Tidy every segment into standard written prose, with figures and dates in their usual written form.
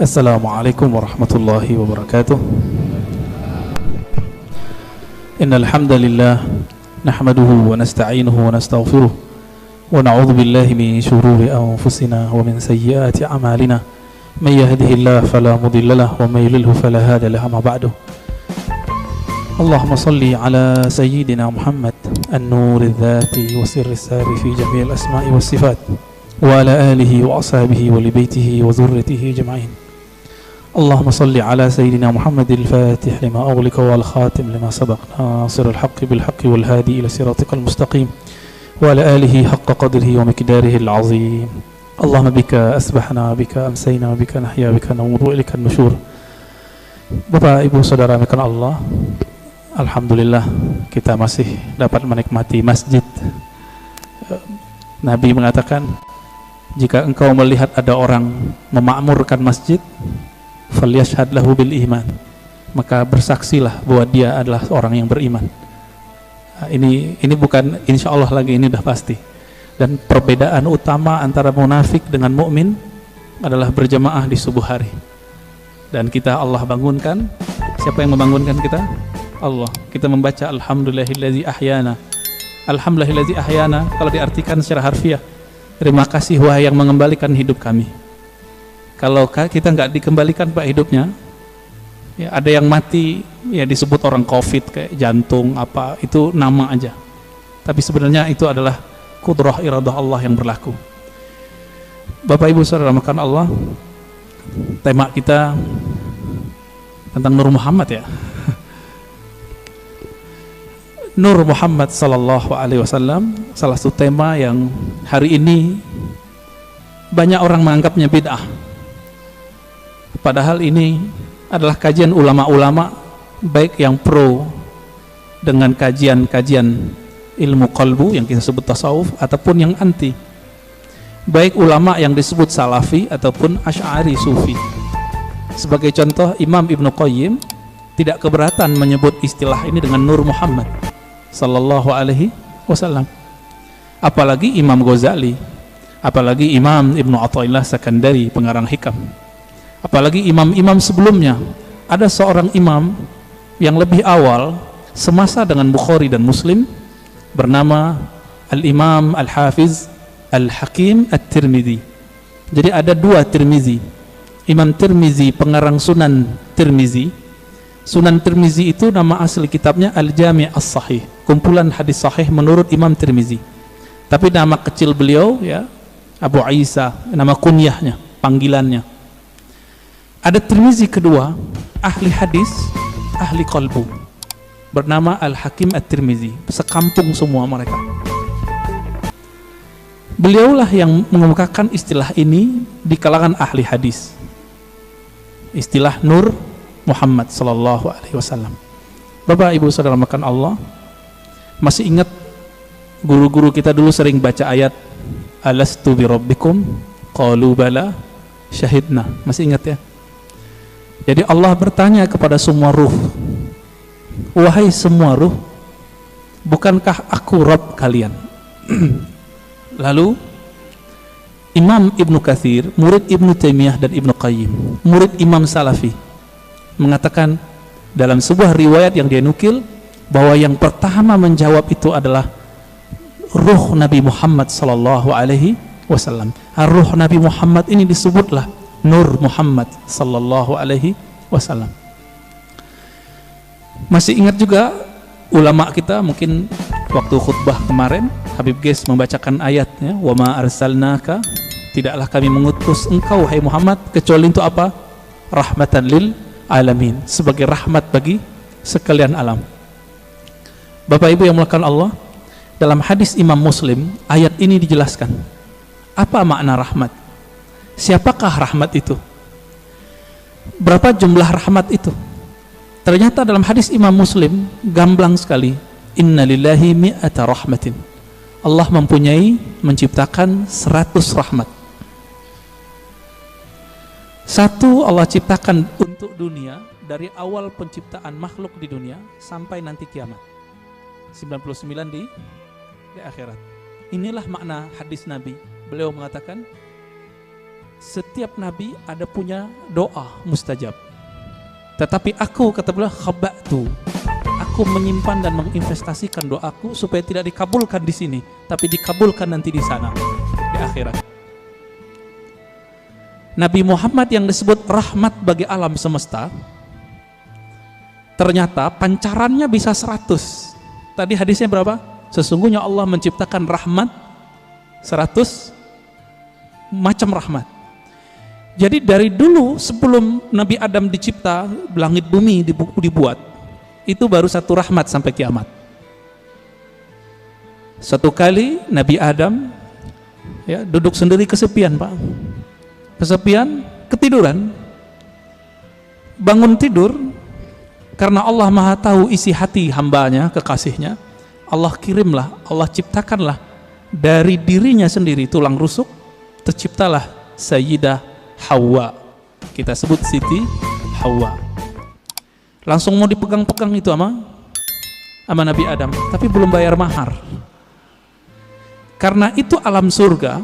Assalamualaikum warahmatullahi wabarakatuh. Innal hamdalillah nahmaduhu wa nasta'inuhu wa nastaghfiruh wa na'udzu billahi min shururi anfusina wa min sayyiati a'malina. May yahdihillahu fala mudilla lahu wa may yudlilhu fala hadiya lahu. Amma ba'du. Allahumma salli ala sayyidina Muhammad an-nuril dzati wa sirris sari fi jami'il asma'i was sifat wa ala alihi wa ashabihi wa li baitihi wa dzurriyyatihi ajma'in. اللهم صل على سيدنا محمد الفاتح لما أغلق والخاتم لما سبق ناصر الحق بالحق والهادي إلى صراطك المستقيم وعلى آله حق قدره ومقداره العظيم. اللهم بك أسبحنا بك أمسينا بك نحيا بك نموت وإليك النشور. Bapak Ibu Saudara mekakan Allah, alhamdulillah kita masih dapat menikmati masjid. Nabi mengatakan, jika engkau melihat ada orang memakmurkan masjid, falyashhad lahu bil iman, maka bersaksilah bahwa dia adalah orang yang beriman. Ini bukan insya Allah lagi, ini udah pasti. Dan perbedaan utama antara munafik dengan mukmin adalah berjamaah di subuh hari. Dan kita Allah bangunkan. Siapa yang membangunkan kita? Allah. Kita membaca alhamdulillahillazi ahyana. Alhamdulillahillazi ahyana kalau diartikan secara harfiah, terima kasih wahai yang mengembalikan hidup kami. Kalau kita nggak dikembalikan Pak hidupnya, ya ada yang mati ya disebut orang COVID kayak jantung apa, itu nama aja. Tapi sebenarnya itu adalah qudrah iradah Allah yang berlaku. Bapak Ibu Saudara makan Allah, tema kita tentang Nur Muhammad ya. Nur Muhammad sallallahu alaihi wasallam, salah satu tema yang hari ini banyak orang menganggapnya bid'ah. Padahal ini adalah kajian ulama-ulama, baik yang pro dengan kajian-kajian ilmu qalbu yang kita sebut tasawuf, ataupun yang anti, baik ulama yang disebut salafi ataupun asy'ari sufi. Sebagai contoh, Imam Ibnu Qayyim tidak keberatan menyebut istilah ini dengan Nur Muhammad sallallahu alaihi wasallam. Apalagi Imam Ghazali, apalagi Imam Ibnu Athaillah Sakandari pengarang Hikam, apalagi imam-imam sebelumnya. Ada seorang imam yang lebih awal semasa dengan Bukhari dan Muslim, bernama Al-Imam Al-Hafiz Al-Hakim At-Tirmidzi. Jadi ada dua Tirmizi. Imam Tirmizi pengarang Sunan Tirmizi. Sunan Tirmizi itu nama asli kitabnya Al-Jami' As-Sahih, kumpulan hadis sahih menurut Imam Tirmizi. Tapi nama kecil beliau ya Abu Isa, nama kunyahnya, panggilannya. Ada Tirmizi kedua, ahli hadis, ahli qalbu, bernama Al-Hakim At-Tirmizi. Sekampung semua mereka. Beliaulah yang mengemukakan istilah ini di kalangan ahli hadis, istilah Nur Muhammad sallallahu alaihi wasallam. Bapak Ibu Saudara makan Allah, masih ingat guru-guru kita dulu sering baca ayat alastu bi rabbikum qalu bala syahidna, masih ingat ya? Jadi Allah bertanya kepada semua ruh, wahai semua ruh, bukankah aku Rabb kalian? Lalu Imam Ibnu Katsir, murid Ibnu Taimiyah dan Ibnu Qayyim, murid Imam Salafi, mengatakan dalam sebuah riwayat yang dia nukil, bahwa yang pertama menjawab itu adalah ruh Nabi Muhammad sallallahu alaihi wasallam. Ruh Nabi Muhammad ini disebutlah Nur Muhammad sallallahu alaihi wasallam. Masih ingat juga ulama kita, mungkin waktu khutbah kemarin Habib Ges membacakan ayatnya, wa ma arsalnaka, tidaklah kami mengutus engkau hai Muhammad kecuali untuk apa? Rahmatan lil alamin, sebagai rahmat bagi sekalian alam. Bapak Ibu yang mulakan Allah, dalam hadis Imam Muslim ayat ini dijelaskan apa makna rahmat. Siapakah rahmat itu? Berapa jumlah rahmat itu? Ternyata dalam hadis Imam Muslim gamblang sekali, inna lillahi mi'ata rahmatin. Allah mempunyai, menciptakan 100 rahmat. Satu Allah ciptakan untuk dunia dari awal penciptaan makhluk di dunia sampai nanti kiamat. 99 di akhirat. Inilah makna hadis Nabi. Beliau mengatakan, Setiap nabi ada punya doa mustajab. Tetapi aku, kata beliau, khaba'tu, aku menyimpan dan menginvestasikan doaku supaya tidak dikabulkan di sini, tapi dikabulkan nanti di sana, di akhirat. Nabi Muhammad yang disebut rahmat bagi alam semesta, ternyata pancarannya bisa 100. Tadi hadisnya berapa? Sesungguhnya Allah menciptakan rahmat 100 macam rahmat. Jadi dari dulu sebelum Nabi Adam dicipta, langit bumi dibuat, itu baru satu rahmat sampai kiamat. Satu kali Nabi Adam ya, duduk sendiri kesepian, Pak. Kesepian, ketiduran. Bangun tidur, karena Allah Maha tahu isi hati hambanya, kekasihnya, Allah kirimlah, Allah ciptakanlah dari dirinya sendiri tulang rusuk, terciptalah Sayyidah Hawa, kita sebut Siti Hawa. Langsung mau dipegang-pegang itu sama Nabi Adam, tapi belum bayar mahar. Karena itu alam surga,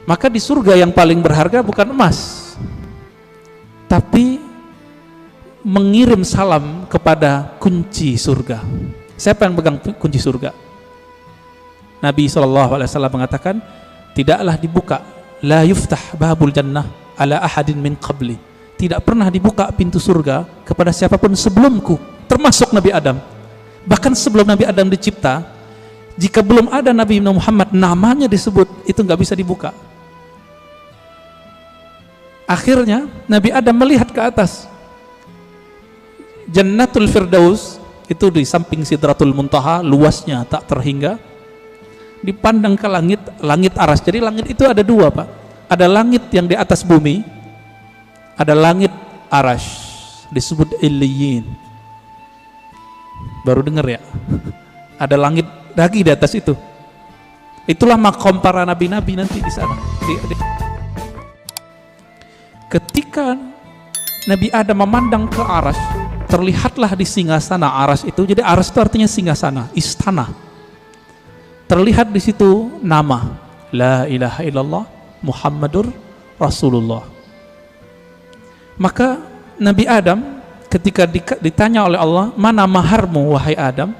maka di surga yang paling berharga bukan emas, tapi mengirim salam kepada kunci surga. Siapa yang pegang kunci surga? Nabi SAW mengatakan, tidaklah dibuka, la yuftah babul jannah ala ahadin min qabli, tidak pernah dibuka pintu surga kepada siapapun sebelumku, termasuk Nabi Adam. Bahkan sebelum Nabi Adam dicipta, jika belum ada Nabi Muhammad namanya disebut, itu nggak bisa dibuka. Akhirnya Nabi Adam melihat ke atas, Jannatul Firdaus itu di samping Sidratul Muntaha, luasnya tak terhingga. Dipandang ke langit, langit aras. Jadi langit itu ada dua, Pak. Ada langit yang di atas bumi, ada langit arash, disebut Illiyin. Baru dengar ya? Ada langit lagi di atas itu. Itulah makom para nabi-nabi nanti di sana. Ketika Nabi Adam memandang ke arash, terlihatlah di singgasana arash itu. Jadi arash itu artinya singgasana, istana. Terlihat di situ nama La ilaha illallah Muhammadur Rasulullah. Maka Nabi Adam ketika ditanya oleh Allah, mana maharmu wahai Adam?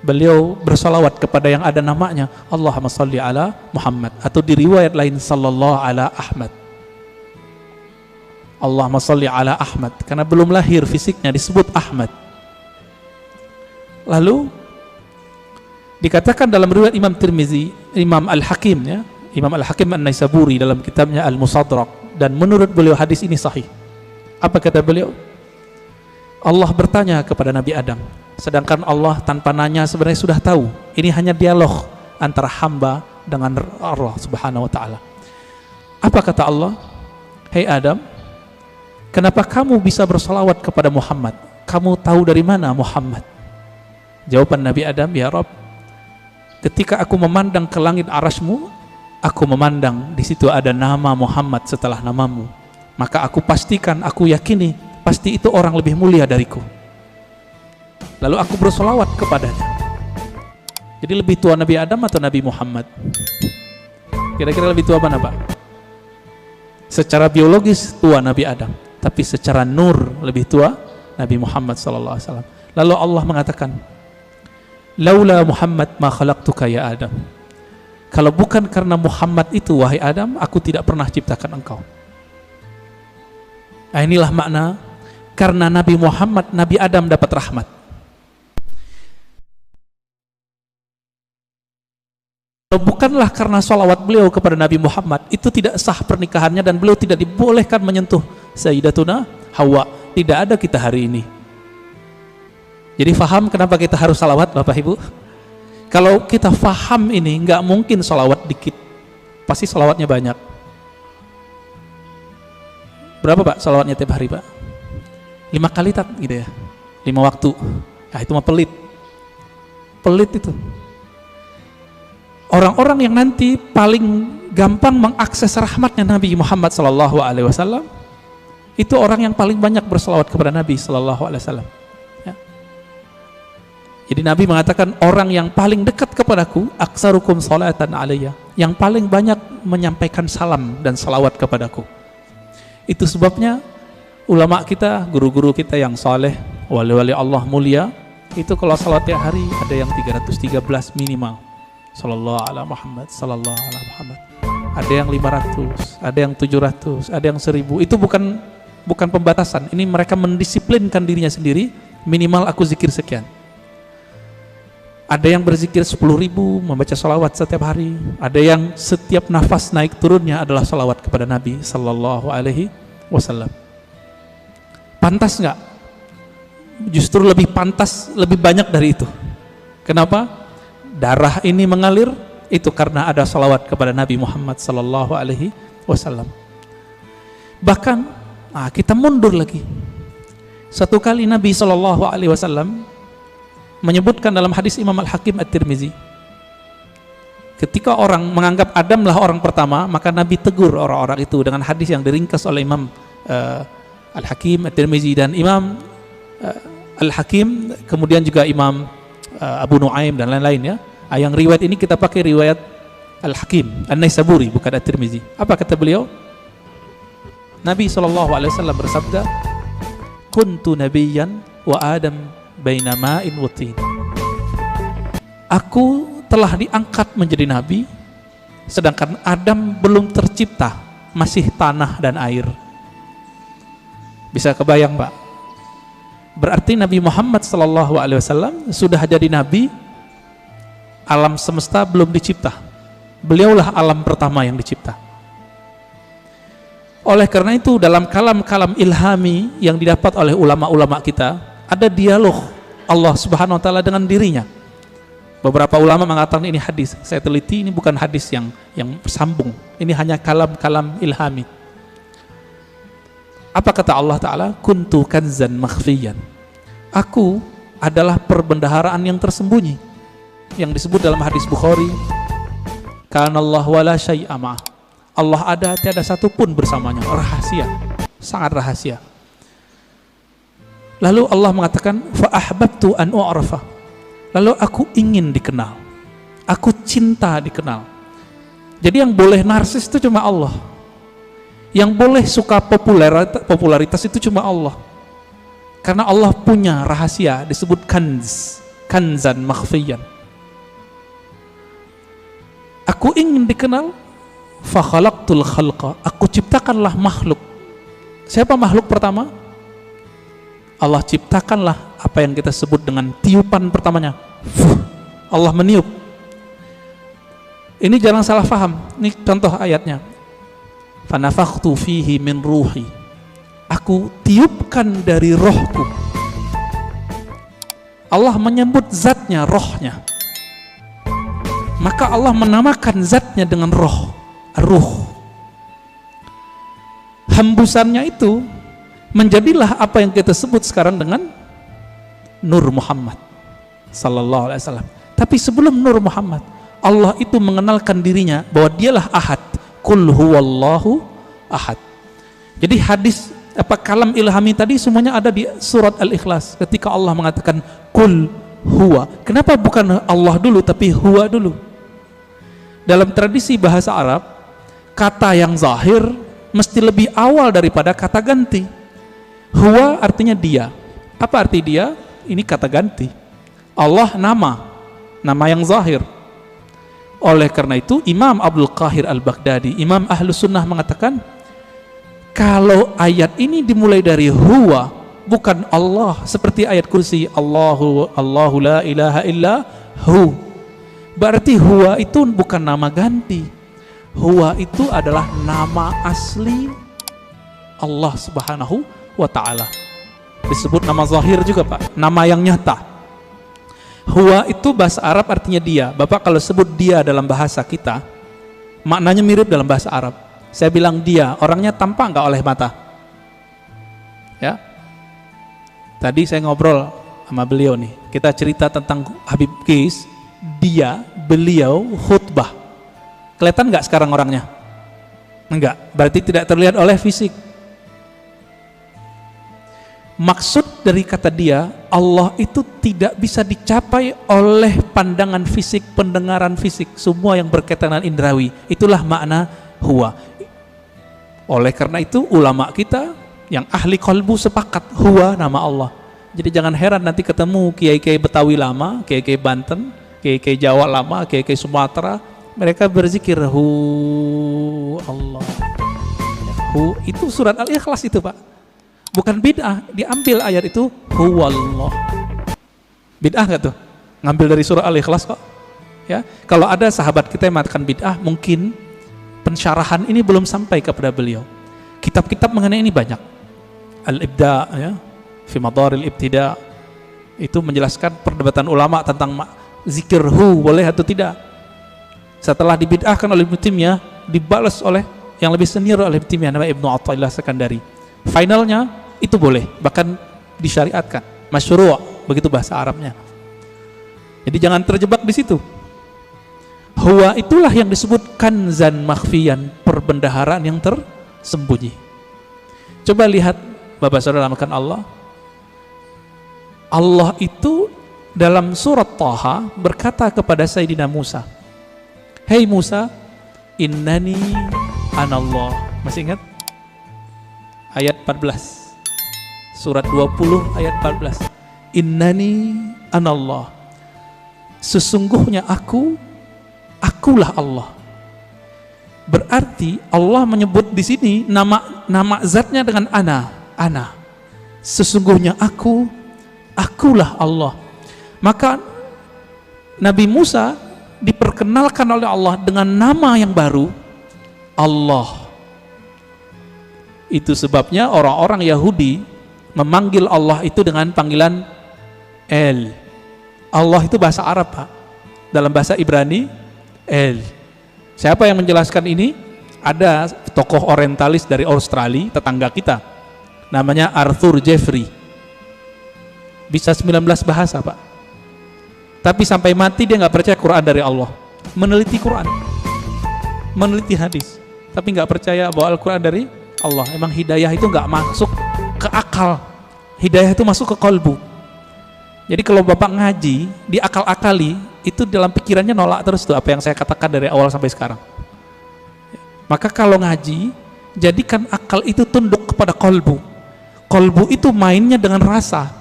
Beliau bersalawat kepada yang ada namanya, Allahumma salli ala Muhammad, atau di riwayat lain sallallahu ala Ahmad. Allahumma salli ala Ahmad, karena belum lahir fisiknya disebut Ahmad. Lalu dikatakan dalam riwayat Imam Tirmizi, Imam Al-Hakim ya, Imam Al-Hakim An-Naisaburi dalam kitabnya Al-Musadrak, dan menurut beliau hadis ini sahih. Apa kata beliau? Allah bertanya kepada Nabi Adam, sedangkan Allah tanpa nanya sebenarnya sudah tahu. Ini hanya dialog antara hamba dengan Allah Subhanahu wa taala. Apa kata Allah? Hei Adam, kenapa kamu bisa bersalawat kepada Muhammad? Kamu tahu dari mana Muhammad? Jawaban Nabi Adam, ya Rabb, ketika aku memandang ke langit arasmu, aku memandang di situ ada nama Muhammad setelah namamu, maka aku pastikan, aku yakini pasti itu orang lebih mulia dariku. Lalu aku bersolawat kepadanya. Jadi lebih tua Nabi Adam atau Nabi Muhammad? Kira-kira lebih tua mana, Pak? Secara biologis tua Nabi Adam, tapi secara nur lebih tua Nabi Muhammad SAW. Lalu Allah mengatakan, laula Muhammad ma khalaqtuka ya Adam. Kalau bukan karena Muhammad itu, wahai Adam, aku tidak pernah ciptakan engkau. Nah, inilah makna karena Nabi Muhammad, Nabi Adam dapat rahmat. Kalau bukanlah karena sholawat beliau kepada Nabi Muhammad, itu tidak sah pernikahannya, dan beliau tidak dibolehkan menyentuh Sayyidatuna Hawa. Tidak ada kita hari ini. Jadi faham kenapa kita harus salawat, Bapak Ibu? Kalau kita faham ini, nggak mungkin sholawat dikit, pasti sholawatnya banyak. Berapa Pak sholawatnya tiap hari, Pak? 5 kali tak gitu ya, 5 waktu. Nah itu mah pelit itu. Orang-orang yang nanti paling gampang mengakses rahmatnya Nabi Muhammad SAW, itu orang yang paling banyak berselawat kepada Nabi SAW. Jadi Nabi mengatakan, orang yang paling dekat kepadaku, aksarukum sholatan alayya, yang paling banyak menyampaikan salam dan salawat kepadaku. Itu sebabnya ulama kita, guru-guru kita yang saleh, wali-wali Allah mulia, itu kalau salat tiap hari ada yang 313 minimal. Sallallahu ala Muhammad, sallallahu ala Muhammad. Ada yang 500, ada yang 700, ada yang 1000. Itu bukan pembatasan. Ini mereka mendisiplinkan dirinya sendiri, minimal aku zikir sekian. Ada yang berzikir 10.000, membaca salawat setiap hari. Ada yang setiap nafas naik turunnya adalah salawat kepada Nabi sallallahu alaihi wasallam. Pantas nggak? Justru lebih pantas, lebih banyak dari itu. Kenapa? Darah ini mengalir itu karena ada salawat kepada Nabi Muhammad sallallahu alaihi wasallam. Bahkan kita mundur lagi. Satu kali Nabi sallallahu alaihi wasallam menyebutkan dalam hadis Imam Al-Hakim At-Tirmizi, ketika orang menganggap Adam lah orang pertama, maka Nabi tegur orang-orang itu dengan hadis yang diringkas oleh Imam Al-Hakim At-Tirmizi dan Imam Al-Hakim, kemudian juga Imam Abu Nuaim dan lain-lain ya. Yang riwayat ini kita pakai riwayat Al-Hakim An-Naisaburi, bukan At-Tirmizi. Apa kata beliau? Nabi SAW bersabda, kuntu nabiyyan wa Adam baina ma'in wa tin. Aku telah diangkat menjadi nabi, sedangkan Adam belum tercipta, masih tanah dan air. Bisa kebayang, Pak? Berarti Nabi Muhammad SAW sudah jadi nabi, alam semesta belum dicipta. Beliaulah alam pertama yang dicipta. Oleh karena itu dalam kalam-kalam ilhami yang didapat oleh ulama-ulama kita, ada dialog Allah Subhanahu wa taala dengan dirinya. Beberapa ulama mengatakan ini hadis. Saya teliti, ini bukan hadis yang sambung. Ini hanya kalam-kalam ilhami. Apa kata Allah taala? Kuntu kanzan makhfiyan. Aku adalah perbendaharaan yang tersembunyi. Yang disebut dalam hadis Bukhari, kanallahu wala syai'a ma'ah. Allah ada, tiada satu pun bersamanya. Rahasia, sangat rahasia. Lalu Allah mengatakan, fa'ahbabtu an u'rafa. Lalu aku ingin dikenal, aku cinta dikenal. Jadi yang boleh narsis itu cuma Allah. Yang boleh suka popularitas itu cuma Allah. Karena Allah punya rahasia, disebut kanz, kanzan makhfiyan. Aku ingin dikenal, fa khalaqtul khalqa. Aku ciptakanlah makhluk. Siapa makhluk pertama? Allah ciptakanlah apa yang kita sebut dengan tiupan pertamanya. Allah meniup. Ini jangan salah faham. Ini contoh ayatnya. Fanafakhtu fihi min ruhi. Aku tiupkan dari rohku. Allah menyebut zatnya, rohnya. Maka Allah menamakan zatnya dengan roh, ruh. Hembusannya itu menjadilah apa yang kita sebut sekarang dengan Nur Muhammad sallallahu alaihi wasallam. Tapi sebelum Nur Muhammad, Allah itu mengenalkan dirinya bahwa dialah Ahad. Qul huwallahu ahad. Jadi hadis kalam ilhami tadi semuanya ada di surat Al-Ikhlas ketika Allah mengatakan qul huwa. Kenapa bukan Allah dulu tapi huwa dulu? Dalam tradisi bahasa Arab, kata yang zahir mesti lebih awal daripada kata ganti. Huwa artinya dia. Apa arti dia? Ini kata ganti. Allah nama yang zahir. Oleh karena itu Imam Abdul Qahir Al-Baghdadi, Imam Ahlus Sunnah mengatakan, kalau ayat ini dimulai dari huwa, bukan Allah, seperti ayat kursi Allahu la ilaha illa hu, berarti huwa itu bukan nama ganti. Huwa itu adalah nama asli Allah Subhanahu wa ta'ala. Disebut nama zahir juga, Pak, nama yang nyata. Huwa itu bahasa Arab artinya dia. Bapak kalau sebut dia dalam bahasa kita, maknanya mirip dalam bahasa Arab. Saya bilang dia, orangnya tampak nggak oleh mata? Ya. Tadi saya ngobrol sama beliau nih. Kita cerita tentang Habib Qais, beliau khutbah. Kelihatan nggak sekarang orangnya? Enggak. Berarti tidak terlihat oleh fisik. Maksud dari kata dia, Allah itu tidak bisa dicapai oleh pandangan fisik, pendengaran fisik, semua yang berkaitan dengan indrawi. Itulah makna huwa. Oleh karena itu ulama kita yang ahli qalbu sepakat huwa nama Allah. Jadi jangan heran nanti ketemu kiai-kiai Betawi lama, kiai-kiai Banten, kiai-kiai Jawa lama, kiai-kiai Sumatera, mereka berzikir hu Allah. Hu itu surat Al-Ikhlas itu, Pak. Bukan bid'ah, diambil ayat itu huwallah. Bid'ah nggak tuh? Ngambil dari surah Al-Ikhlas kok. Ya, kalau ada sahabat kita yang mengatakan bid'ah, mungkin pensyarahan ini belum sampai kepada beliau. Kitab-kitab mengenai ini banyak. Al-Ibda, ya, fi Madaril Ibtida, itu menjelaskan perdebatan ulama tentang zikir hu boleh atau tidak. Setelah dibid'ahkan oleh Ibnu Taimiyah, dibalas oleh yang lebih senior oleh Ibnu Taimiyah, namanya Ibnu Athaillah Sekandari. Finalnya itu boleh, bahkan disyariatkan, masyru', begitu bahasa Arabnya. Jadi jangan terjebak di situ. Huwa itulah yang disebut kanzan makhfiyan, perbendaharaan yang tersembunyi. Coba lihat Bapak Saudara makan Allah. Allah itu dalam surat Thaha berkata kepada Sayyidina Musa, "Hei Musa, innani anallah." Masih ingat? Ayat 14. Surat 20 ayat 14. Innani anallah. Sesungguhnya akulah Allah. Berarti Allah menyebut di sini nama zatnya dengan ana. Sesungguhnya akulah Allah. Maka Nabi Musa diperkenalkan oleh Allah dengan nama yang baru, Allah. Itu sebabnya orang-orang Yahudi memanggil Allah itu dengan panggilan El. Allah itu bahasa Arab, Pak. Dalam bahasa Ibrani, El. Siapa yang menjelaskan ini? Ada tokoh orientalis dari Australia, tetangga kita, namanya Arthur Jeffrey. Bisa 19 bahasa, Pak. Tapi sampai mati dia nggak percaya Quran dari Allah. Meneliti Quran, meneliti hadis, tapi nggak percaya bahwa Al-Quran dari Allah. Emang hidayah itu nggak masuk ke akal, hidayah itu masuk ke kolbu. Jadi kalau Bapak ngaji, diakal-akali, itu dalam pikirannya nolak terus tuh apa yang saya katakan dari awal sampai sekarang. Maka kalau ngaji, jadikan akal itu tunduk kepada kolbu. Kolbu itu mainnya dengan rasa.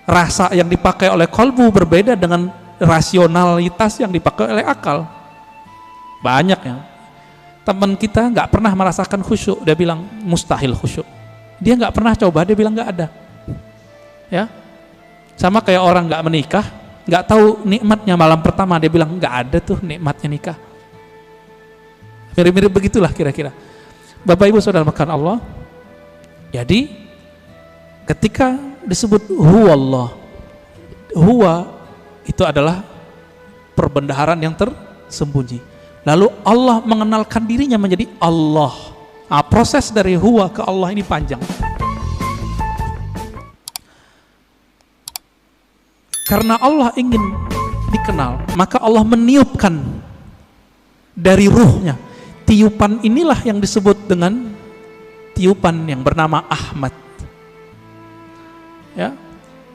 Rasa yang dipakai oleh kolbu berbeda dengan rasionalitas yang dipakai oleh akal. Banyak ya. Teman kita nggak pernah merasakan khusyuk, dia bilang mustahil khusyuk. Dia nggak pernah coba, dia bilang nggak ada. Ya, sama kayak orang nggak menikah, nggak tahu nikmatnya malam pertama, dia bilang nggak ada tuh nikmatnya nikah. Mirip-mirip begitulah kira-kira. Bapak Ibu Saudara makan Allah. Jadi ketika disebut huwallah, huwa itu adalah perbendaharaan yang tersembunyi. Lalu Allah mengenalkan dirinya menjadi Allah. Nah, proses dari huwa ke Allah ini panjang. Karena Allah ingin dikenal, maka Allah meniupkan dari ruhnya. Tiupan inilah yang disebut dengan tiupan yang bernama Ahmad. Ya,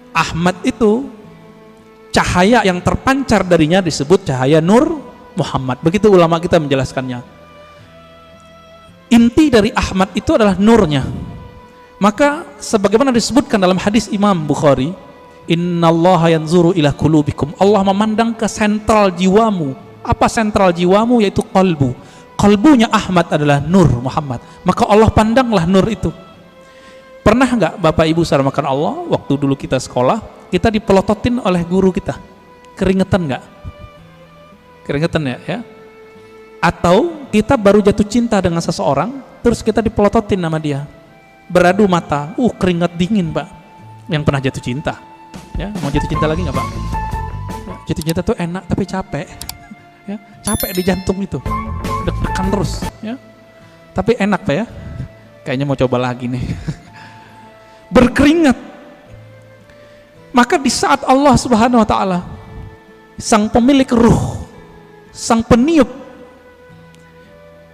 Ahmad itu cahaya yang terpancar darinya disebut cahaya Nur Muhammad. Begitu ulama kita menjelaskannya. Inti dari Ahmad itu adalah nurnya. Maka sebagaimana disebutkan dalam hadis Imam Bukhari, innallaha yanzuru ila qulubikum. Allah memandang ke sentral jiwamu. Apa sentral jiwamu? Yaitu qalbu. Qalbunya Ahmad adalah Nur Muhammad. Maka Allah pandanglah nur itu. Pernah nggak Bapak Ibu saudara makan Allah, waktu dulu kita sekolah, kita dipelototin oleh guru kita? Keringetan nggak? Keringetan ya? Atau kita baru jatuh cinta dengan seseorang, terus kita dipelototin nama dia, beradu mata, keringat dingin, Pak. Yang pernah jatuh cinta, ya, mau jatuh cinta lagi nggak, Pak? Ya, jatuh cinta tuh enak tapi capek, ya, capek di jantung itu, deg-degan terus, ya. Tapi enak, Pak ya. Kayaknya mau coba lagi nih. Berkeringat. Maka di saat Allah Subhanahu Wa Taala, sang pemilik ruh, sang peniup,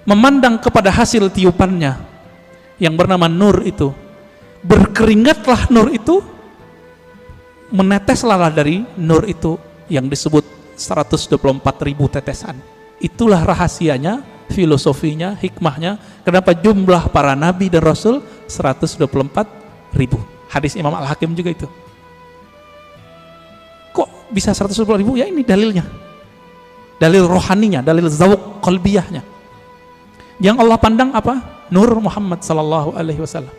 memandang kepada hasil tiupannya yang bernama nur itu, berkeringatlah nur itu, meneteslah dari nur itu yang disebut 124.000 tetesan. Itulah rahasianya, filosofinya, hikmahnya, kenapa jumlah para nabi dan rasul 124.000. Hadis Imam Al-Hakim juga itu. Kok bisa 124.000? Ya ini dalilnya, dalil rohaninya, dalil zawq qalbiyahnya. Yang Allah pandang apa? Nur Muhammad sallallahu alaihi wasallam.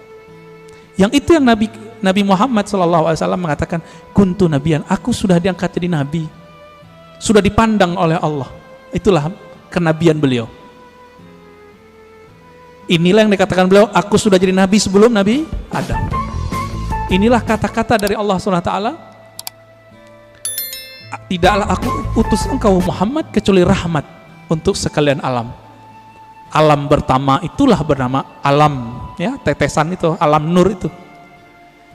Yang itu yang Nabi Muhammad sallallahu alaihi wasallam mengatakan, kuntu nabiyan, aku sudah diangkat jadi nabi, sudah dipandang oleh Allah. Itulah kenabian beliau. Inilah yang dikatakan beliau, aku sudah jadi nabi sebelum Nabi Adam. Inilah kata-kata dari Allah Subhanahu wa taala, tidaklah aku utus engkau Muhammad kecuali rahmat untuk sekalian alam. Alam pertama itulah bernama alam, ya, tetesan itu, alam nur itu.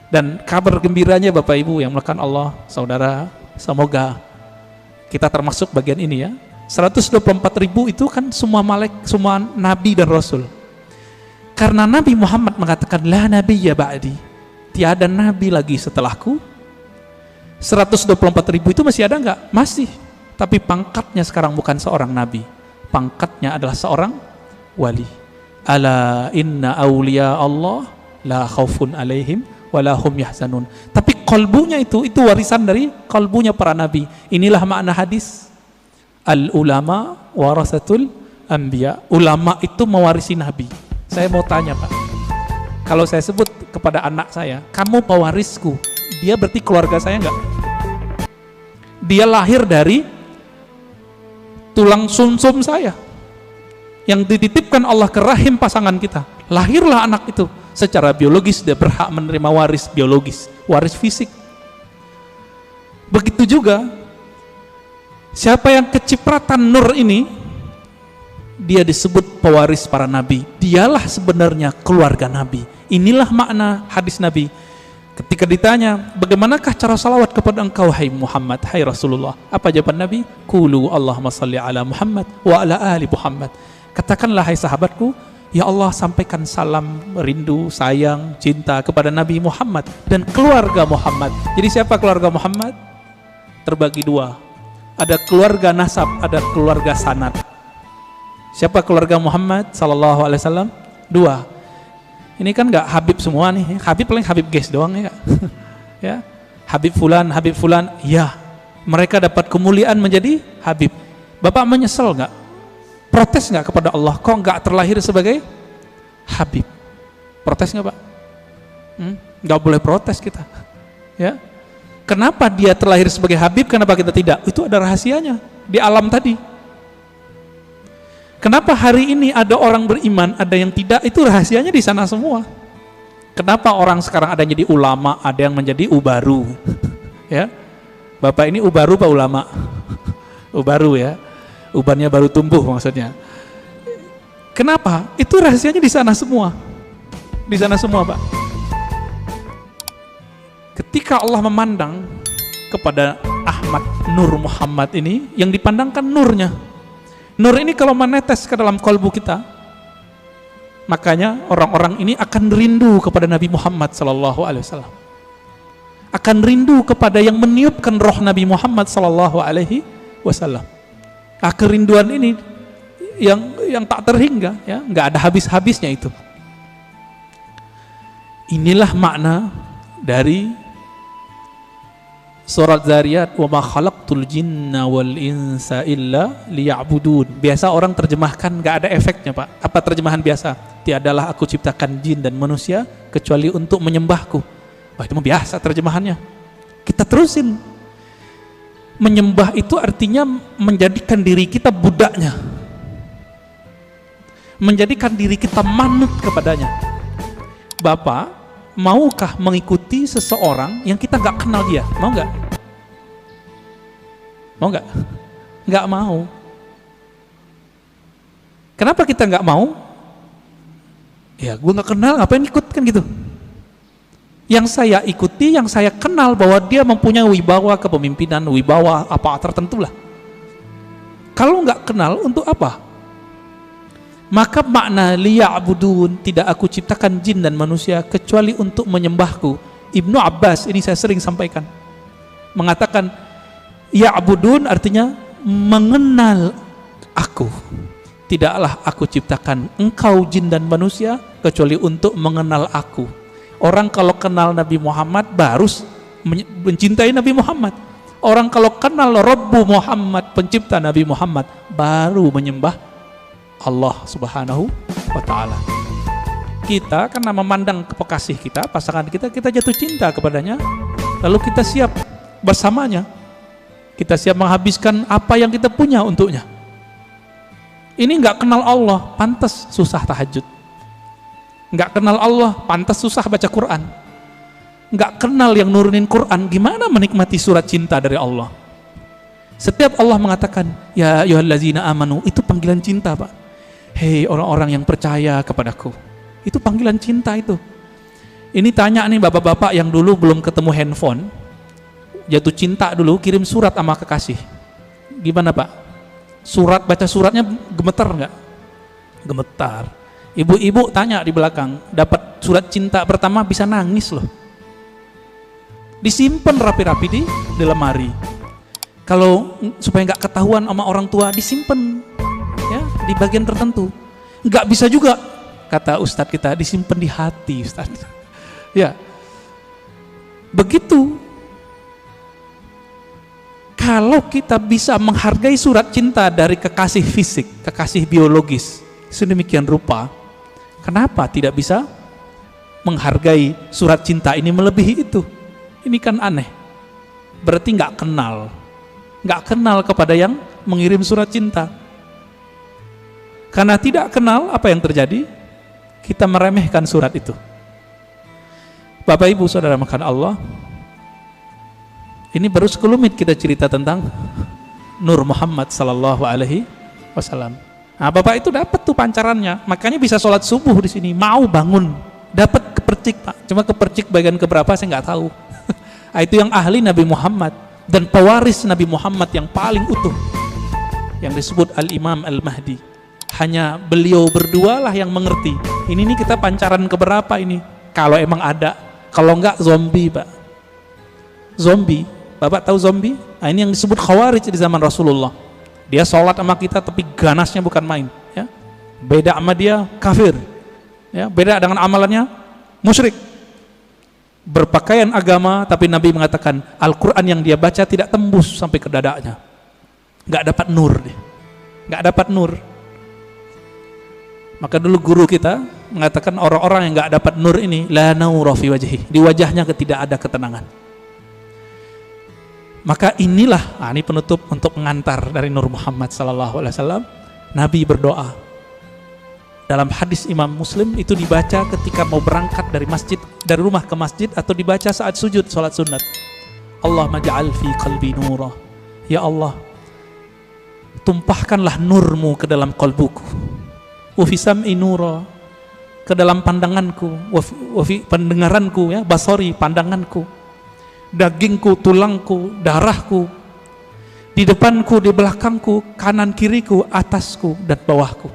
Dan kabar gembiranya Bapak Ibu yang melakukan Allah, saudara, semoga kita termasuk bagian ini ya. 124.000 itu kan semua semua nabi dan rasul. Karena Nabi Muhammad mengatakan la nabiyya ba'di, tiada nabi lagi setelahku. 124.000 itu masih ada enggak? Masih. Tapi pangkatnya sekarang bukan seorang nabi. Pangkatnya adalah seorang wali. Ala inna awliya Allah la khaufun alaihim wala hum yahzanun. Tapi kalbunya itu warisan dari kalbunya para nabi. Inilah makna hadis al ulama warasatul anbiya. Ulama itu mewarisi nabi. Saya mau tanya Pak, kalau saya sebut kepada anak saya, kamu pewarisku, dia berarti keluarga saya enggak? Dia lahir dari tulang sumsum saya yang dititipkan Allah ke rahim pasangan kita. Lahirlah anak itu, secara biologis dia berhak menerima waris biologis, waris fisik. Begitu juga siapa yang kecipratan nur ini, dia disebut pewaris para nabi. Dialah sebenarnya keluarga nabi. Inilah makna hadis Nabi ketika ditanya, bagaimanakah cara salawat kepada engkau hai Muhammad, hai Rasulullah? Apa jawaban Nabi? Qulu Allahumma salli ala Muhammad wa ala ali Muhammad. Katakanlah hai sahabatku, ya Allah sampaikan salam, rindu, sayang, cinta kepada Nabi Muhammad dan keluarga Muhammad. Jadi siapa keluarga Muhammad? Terbagi dua. Ada keluarga nasab, ada keluarga sanad. Siapa keluarga Muhammad sallallahu alaihi wasallam? Dua. Ini kan enggak Habib semua nih. Habib paling Habib guys doang ya. Ya. Habib fulan, ya. Mereka dapat kemuliaan menjadi Habib. Bapak menyesal enggak? Protes nggak kepada Allah? Kok nggak terlahir sebagai Habib? Protes nggak Pak? Nggak boleh protes kita. Ya, kenapa dia terlahir sebagai Habib? Kenapa kita tidak? Itu ada rahasianya di alam tadi. Kenapa hari ini ada orang beriman, ada yang tidak? Itu rahasianya di sana semua. Kenapa orang sekarang ada yang jadi ulama, ada yang menjadi ubaru? Ya, Bapak ini ubaru Pak ulama? Ubaru ya. Ubannya baru tumbuh maksudnya. Kenapa? Itu rahasianya di sana semua. Di sana semua Pak. Ketika Allah memandang kepada Ahmad Nur Muhammad ini, yang dipandangkan nurnya. Nur ini kalau menetes ke dalam kalbu kita, makanya orang-orang ini akan rindu kepada Nabi Muhammad sallallahu alaihi wasallam. Akan rindu kepada yang meniupkan roh Nabi Muhammad sallallahu alaihi wasallam. Kerinduan ini yang tak terhingga, ya, nggak ada habis-habisnya itu. Inilah makna dari surat Zariyat, wa ma khalaqtul jinna wal insa illa liya'budun. Biasa orang terjemahkan nggak ada efeknya Pak. Apa terjemahan biasa? Tiadalah aku ciptakan jin dan manusia kecuali untuk menyembahku. Wah, itu mah biasa terjemahannya. Kita terusin. Menyembah itu artinya menjadikan diri kita budaknya, menjadikan diri kita manut kepadanya. Bapak, maukah mengikuti seseorang yang kita nggak kenal dia? Mau nggak? Mau nggak? Nggak mau. Kenapa kita nggak mau? Ya, gue nggak kenal, ngapain ikut kan gitu. Yang saya ikuti, yang saya kenal bahwa dia mempunyai wibawa kepemimpinan, wibawa apa tertentu lah. Kalau nggak kenal, untuk apa? Maka makna liya'budun, tidak aku ciptakan jin dan manusia kecuali untuk menyembahku. Ibnu Abbas, ini saya sering sampaikan, mengatakan ya'budun artinya mengenal aku. Tidaklah aku ciptakan engkau jin dan manusia kecuali untuk mengenal aku. Orang kalau kenal Nabi Muhammad baru mencintai Nabi Muhammad. Orang kalau kenal Rabbu Muhammad, pencipta Nabi Muhammad, baru menyembah Allah Subhanahu wa ta'ala. Kita karena memandang kekasih kita, pasangan kita, kita jatuh cinta kepadanya, lalu kita siap bersamanya, kita siap menghabiskan apa yang kita punya untuknya. Ini nggak kenal Allah, pantas susah tahajud. Nggak kenal Allah, pantas susah baca Quran. Nggak kenal yang nurunin Quran, gimana menikmati surat cinta dari Allah? Setiap Allah mengatakan ya ayyuhallazina amanu, itu panggilan cinta, Pak. Hei orang-orang yang percaya kepadaku, itu panggilan cinta itu. Ini tanya nih bapak-bapak yang dulu belum ketemu handphone, jatuh cinta dulu, kirim surat sama kekasih, gimana Pak? Surat, baca suratnya gemetar nggak? Gemetar. Ibu-ibu tanya di belakang, dapat surat cinta pertama bisa nangis loh. Disimpan rapi-rapi di lemari. Kalau supaya nggak ketahuan sama orang tua, disimpan ya di bagian tertentu. Nggak bisa juga, kata Ustadz kita, disimpan di hati, Ustadz. Ya, begitu. Kalau kita bisa menghargai surat cinta dari kekasih fisik, kekasih biologis, sedemikian rupa, kenapa tidak bisa menghargai surat cinta ini melebihi itu? Ini kan aneh. Berarti nggak kenal kepada yang mengirim surat cinta. Karena tidak kenal, apa yang terjadi? Kita meremehkan surat itu. Bapak Ibu Saudara makan Allah, ini baru sekelumit kita cerita tentang Nur Muhammad sallallahu alaihi wasallam. Nah, Bapak itu dapat tuh pancarannya, makanya bisa sholat subuh di sini, mau bangun, dapat kepercik Pak. Cuma kepercik bagian keberapa saya nggak tahu. Itu yang ahli Nabi Muhammad dan pewaris Nabi Muhammad yang paling utuh, yang disebut Al-Imam Al-Mahdi. Hanya beliau berdua lah yang mengerti. Ini nih kita pancaran keberapa ini? Kalau emang ada, kalau enggak zombie Pak. Zombie. Bapak tahu zombie? Nah, ini yang disebut khawarij di zaman Rasulullah. Dia sholat sama kita tapi ganasnya bukan main, ya. Beda sama dia kafir, ya. Beda dengan amalannya musyrik. Berpakaian agama tapi Nabi mengatakan Al-Quran yang dia baca tidak tembus sampai ke dadanya. Nggak dapat nur dia. Nggak dapat nur. Maka dulu guru kita mengatakan orang-orang yang nggak dapat nur ini la naura fi wajhi, di wajahnya tidak ada ketenangan. Maka inilah, ini penutup untuk pengantar dari Nur Muhammad sallallahu alaihi wasallam. Nabi berdoa. Dalam hadis Imam Muslim itu dibaca ketika mau berangkat dari masjid, dari rumah ke masjid, atau dibaca saat sujud salat sunat. Allahumma ja'al fi qalbi nura. Ya Allah, tumpahkanlah nurmu ke dalam kalbuku. Wa fi sam'i nura, ke dalam pandanganku, wa fi pendengaranku, ya, basari, pandanganku, dagingku, tulangku, darahku, di depanku, di belakangku, kanan kiriku, atasku dan bawahku.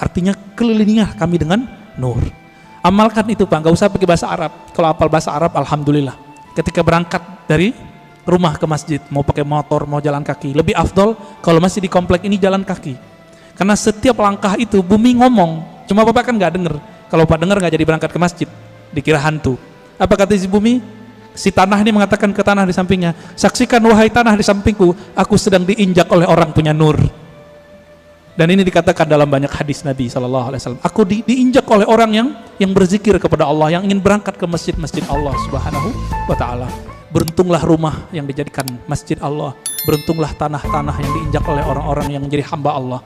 Artinya kelilingilah kami dengan nur. Amalkan itu Pak, gak usah pakai bahasa Arab. Kalau hafal bahasa Arab alhamdulillah. Ketika berangkat dari rumah ke masjid, mau pakai motor, mau jalan kaki, lebih afdol kalau masih di komplek ini jalan kaki. Karena setiap langkah itu bumi ngomong. Cuma Bapak kan gak denger. Kalau Pak denger gak jadi berangkat ke masjid, dikira hantu. Apa kata si bumi? Si tanah ini mengatakan ke tanah di sampingnya, saksikan wahai tanah di sampingku, aku sedang diinjak oleh orang punya nur. Dan ini dikatakan dalam banyak hadis Nabi SAW. Aku diinjak oleh orang yang berzikir kepada Allah, yang ingin berangkat ke masjid-masjid Allah Subhanahu wa ta'ala. Beruntunglah rumah yang dijadikan masjid Allah. Beruntunglah tanah-tanah yang diinjak oleh orang-orang yang menjadi hamba Allah.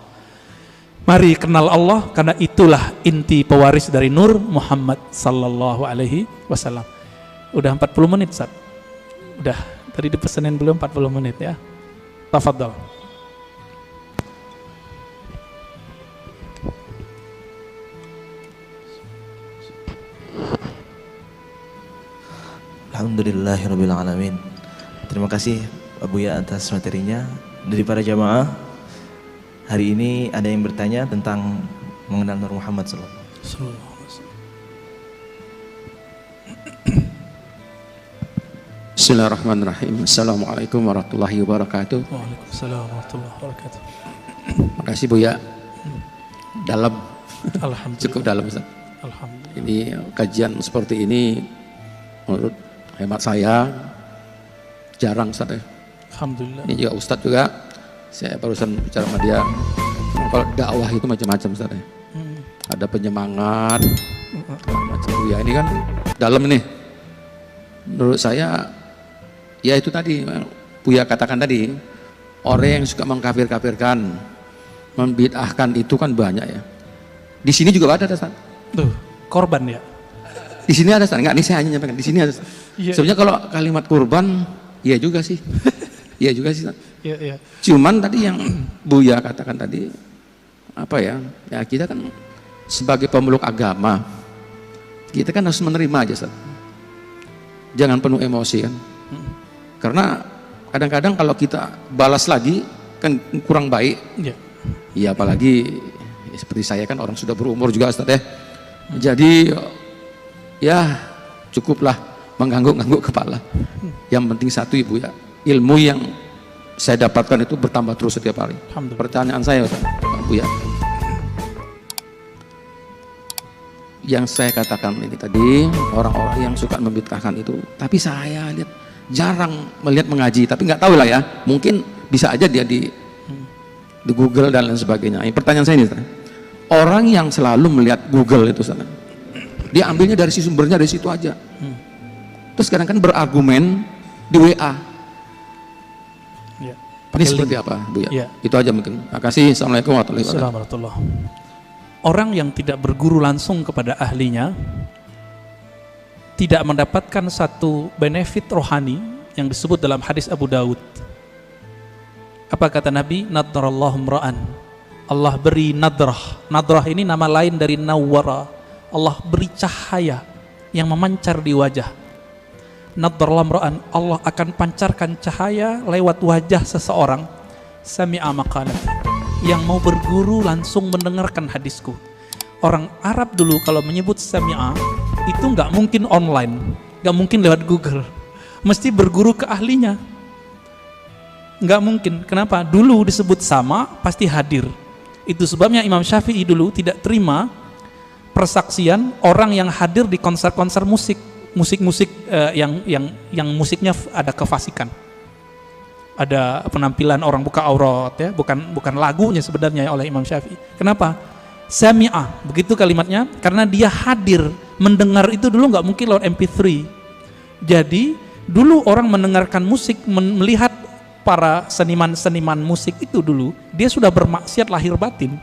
Mari kenal Allah, karena itulah inti pewaris dari Nur Muhammad sallallahu alaihi wasallam. Udah 40 menit, Ustaz. Udah, tadi dipesenin belum 40 menit ya. Tafadhal. Alhamdulillahirabbil alamin. Terima kasih Abu Ya atas materinya. Dari para jamaah, Hari ini ada yang bertanya tentang mengenal Nur Muhammad SAW. Bismillahirrahmanirrahim. Assalamualaikum warahmatullahi wabarakatuh. Waalaikumsalam warahmatullahi wabarakatuh. Makasih Buya. Dalam. Alhamdulillah. Cukup dalam Ustaz. Alhamdulillah. Ini kajian seperti ini menurut hemat saya jarang Ustaz ya. Alhamdulillah. Ini juga Ustaz juga, saya barusan bicara sama dia. Kalau dakwah itu macam-macam Ustaz ya. Ada penyemangat, macam Buya ini kan dalam ini. Menurut saya, ya itu tadi Buya katakan tadi, orang yang suka mengkafir-kafirkan, membid'ahkan itu kan banyak ya. Di sini juga ada Ustaz. Tuh, korban ya. Di sini ada Ustaz, enggak, ini saya hanya nyampaikan, di sini ada Ustaz. Sebenarnya kalau kalimat kurban, iya juga sih. Iya juga sih Ustaz. Iya. Cuman tadi yang Buya katakan tadi, apa ya, ya kita kan sebagai pemeluk agama, kita kan harus menerima aja Ustaz. Jangan penuh emosi kan. Karena kadang-kadang kalau kita balas lagi kan kurang baik. Iya. Ya apalagi ya, seperti saya kan orang sudah berumur juga Ustaz ya. Jadi ya cukuplah mengangguk-angguk kepala. Yang penting satu Ibu ya, ilmu yang saya dapatkan itu bertambah terus setiap hari. Pertanyaan saya Ustaz, Bu ya. Yang saya katakan ini tadi, orang-orang yang suka membid'ahkan itu, tapi saya lihat jarang melihat mengaji, tapi nggak tahu lah ya, mungkin bisa aja dia di Google dan lain sebagainya. Pertanyaan saya ini, orang yang selalu melihat Google itu, dia ambilnya dari sumbernya dari situ aja. Terus kadang kan berargumen di WA. Ya. Ini seperti apa, Bu ya? Ya? Itu aja mungkin. Terima kasih. Assalamualaikum warahmatullahi wabarakatuh. Orang yang tidak berguru langsung kepada ahlinya tidak mendapatkan satu benefit rohani yang disebut dalam hadis Abu Daud. Apa kata Nabi? Nadrallahu mra'an. Allah beri nadrah. Nadrah ini nama lain dari nawwara. Allah beri cahaya yang memancar di wajah. Nadrallahu mra'an. Allah akan pancarkan cahaya lewat wajah seseorang. Sami'a maqalati, yang mau berguru langsung mendengarkan hadisku. Orang Arab dulu kalau menyebut sami'a itu nggak mungkin online, nggak mungkin lewat Google, mesti berguru ke ahlinya. Nggak mungkin. Kenapa? Dulu disebut sama pasti hadir. Itu sebabnya Imam Syafi'i dulu tidak terima persaksian orang yang hadir di konser-konser musik yang musiknya ada kefasikan. Ada penampilan orang buka aurat ya, bukan lagunya sebenarnya oleh Imam Syafi'i. Kenapa? Sami'ah, begitu kalimatnya, karena dia hadir, mendengar itu dulu nggak mungkin lewat MP3. Jadi dulu orang mendengarkan musik, melihat para seniman musik itu dulu, dia sudah bermaksiat lahir batin.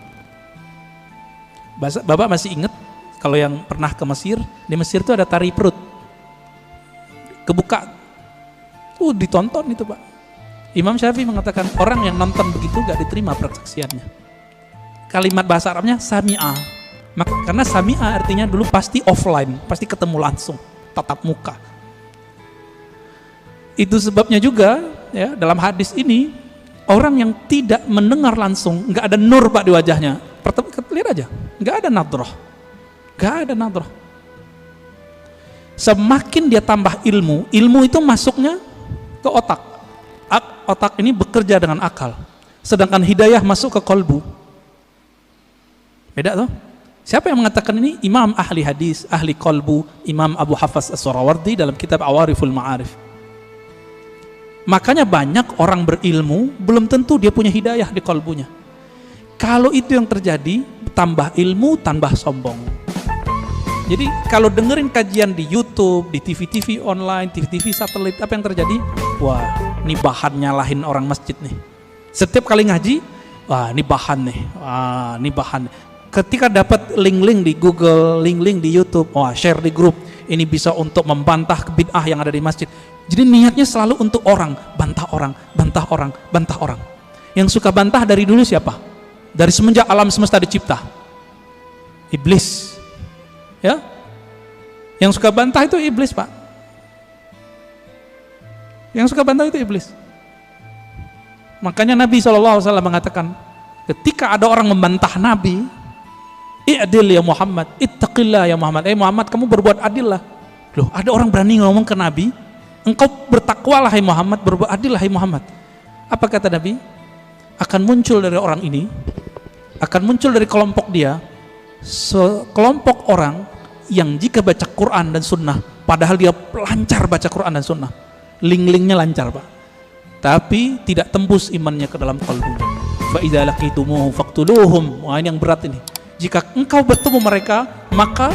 Bapak masih ingat kalau yang pernah ke Mesir, di Mesir itu ada tari perut, kebuka, ditonton itu Pak. Imam Syafi'i mengatakan orang yang nonton begitu gak diterima persaksiannya. Kalimat bahasa Arabnya sami'ah. Karena sami'ah artinya dulu pasti offline, pasti ketemu langsung, tatap muka. Itu sebabnya juga ya dalam hadis ini orang yang tidak mendengar langsung, gak ada nur Pak di wajahnya. Lihat aja, gak ada nadrah. Gak ada nadrah. Semakin dia tambah ilmu itu masuknya ke otak. Otak ini bekerja dengan akal, sedangkan hidayah masuk ke kolbu. Beda tuh. Siapa yang mengatakan ini? Imam ahli hadis, ahli kolbu, Imam Abu Hafs As-Surawardi dalam kitab Awariful Ma'arif. Makanya banyak orang berilmu belum tentu dia punya hidayah di kolbunya. Kalau itu yang terjadi, tambah ilmu tambah sombong. Jadi kalau dengerin kajian di YouTube, di TV-TV online, TV-TV satelit, apa yang terjadi? Wah, ini bahan nyalahin orang masjid nih. Setiap kali ngaji, wah ini bahan nih, wah ini bahan. Ketika dapat link-link di Google, link-link di YouTube, wah share di grup, ini bisa untuk membantah bid'ah yang ada di masjid. Jadi niatnya selalu untuk orang, bantah orang, bantah orang, bantah orang. Yang suka bantah dari dulu siapa? Dari semenjak alam semesta dicipta, iblis. Ya, yang suka bantah itu iblis Pak. Yang suka bantah itu iblis. Makanya Nabi SAW mengatakan Ketika ada orang membantah Nabi, i'dil ya Muhammad, ittaqillah ya Muhammad. Muhammad, kamu berbuat adil lah. Loh, ada orang berani ngomong ke Nabi, engkau bertakwalah hai Muhammad, berbuat adil lah hai Muhammad. Apa kata Nabi? Akan muncul dari orang ini, akan muncul dari kelompok dia, sekelompok orang yang jika baca Quran dan Sunnah, padahal dia lancar baca Quran dan Sunnah, link-linknya lancar Pak, tapi tidak tembus imannya ke dalam kalbunya. Fa idza laqitumuhu faqtuluhum. Wah, ini yang berat ini. Jika engkau bertemu mereka, maka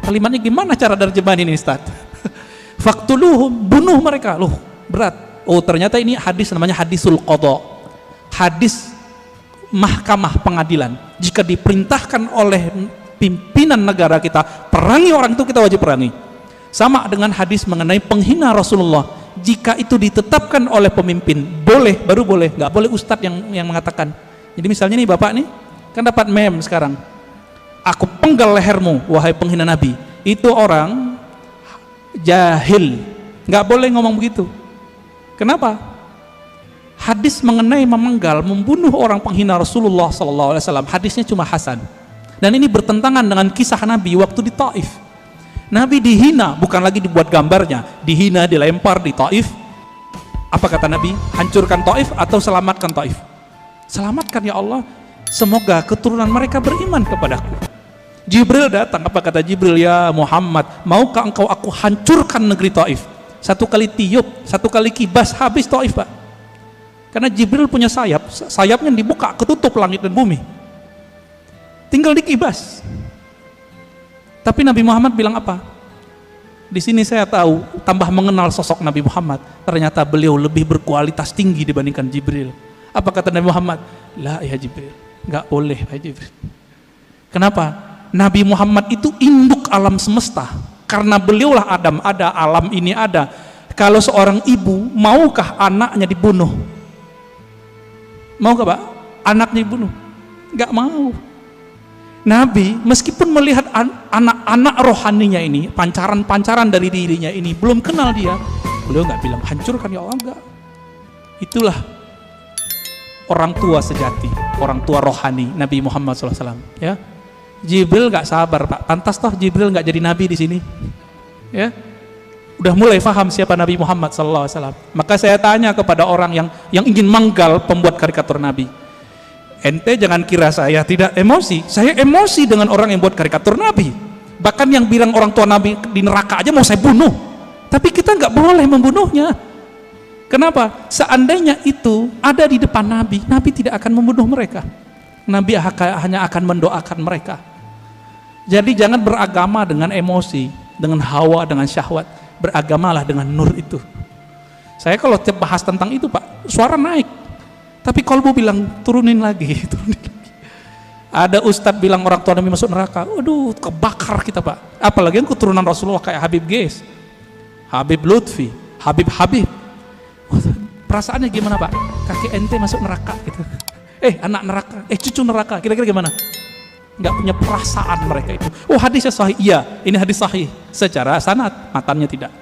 kalimatnya gimana cara terjemahan ini Ustaz? Faqtuluhum, bunuh mereka. Loh, berat. Oh, ternyata ini hadis namanya hadisul qadha. Hadis mahkamah pengadilan. Jika diperintahkan oleh pimpinan negara kita perangi orang itu, kita wajib perangi. Sama dengan hadis mengenai penghina Rasulullah, jika itu ditetapkan oleh pemimpin boleh, baru boleh, nggak boleh ustadz yang mengatakan. Jadi misalnya nih bapak nih kan dapat meme sekarang, aku penggal lehermu wahai penghina Nabi, itu orang jahil, nggak boleh ngomong begitu. Kenapa? Hadis mengenai memenggal, membunuh orang penghina Rasulullah SAW, hadisnya cuma hasan. Dan ini bertentangan dengan kisah Nabi waktu di Taif. Nabi dihina, bukan lagi dibuat gambarnya, dihina, dilempar di Taif. Apa kata Nabi? Hancurkan Taif atau selamatkan Taif? Selamatkan ya Allah, semoga keturunan mereka beriman kepadaku. Jibril datang, apa kata Jibril? Ya Muhammad, maukah engkau aku hancurkan negeri Taif? Satu kali tiup, satu kali kibas, habis Taif Pak. Karena Jibril punya sayap, sayapnya dibuka, ketutup langit dan bumi, tinggal dikibas. Tapi Nabi Muhammad bilang apa? Di sini saya tahu, tambah mengenal sosok Nabi Muhammad, ternyata beliau lebih berkualitas tinggi dibandingkan Jibril. Apa kata Nabi Muhammad? La ya Jibril, nggak boleh ya Jibril. Kenapa? Nabi Muhammad itu induk alam semesta, karena beliaulah Adam ada, alam ini ada. Kalau seorang ibu, maukah anaknya dibunuh? Maukah Pak? Anaknya dibunuh? Nggak mau. Nabi meskipun melihat anak-anak rohaninya ini, pancaran-pancaran dari dirinya ini, belum kenal dia, beliau nggak bilang hancurkan ya Allah, enggak. Itulah orang tua sejati, orang tua rohani Nabi Muhammad SAW. Ya, Jibril nggak sabar Pak, pantas toh Jibril nggak jadi Nabi di sini. Ya, udah mulai paham siapa Nabi Muhammad SAW. Maka saya tanya kepada orang yang ingin menggal pembuat karikatur Nabi. Ente jangan kira saya tidak emosi. Saya emosi dengan orang yang buat karikatur Nabi. Bahkan yang bilang orang tua Nabi di neraka aja mau saya bunuh. Tapi kita nggak boleh membunuhnya. Kenapa? Seandainya itu ada di depan Nabi, Nabi tidak akan membunuh mereka. Nabi hanya akan mendoakan mereka. Jadi jangan beragama dengan emosi, dengan hawa, dengan syahwat. Beragamalah dengan nur itu. Saya kalau tiap bahas tentang itu Pak, suara naik. Tapi kalbu bilang turunin lagi, turunin lagi. Ada ustadz bilang orang tua Nabi masuk neraka, aduh kebakar kita Pak. Apalagi yang keturunan Rasulullah kayak Habib Ges, Habib Lutfi, Habib. Perasaannya gimana Pak? Kaki ente masuk neraka gitu. Anak neraka, cucu neraka, kira-kira gimana? Nggak punya perasaan mereka itu. Oh hadisnya sahih, iya ini hadis sahih. Secara sanad, matannya tidak.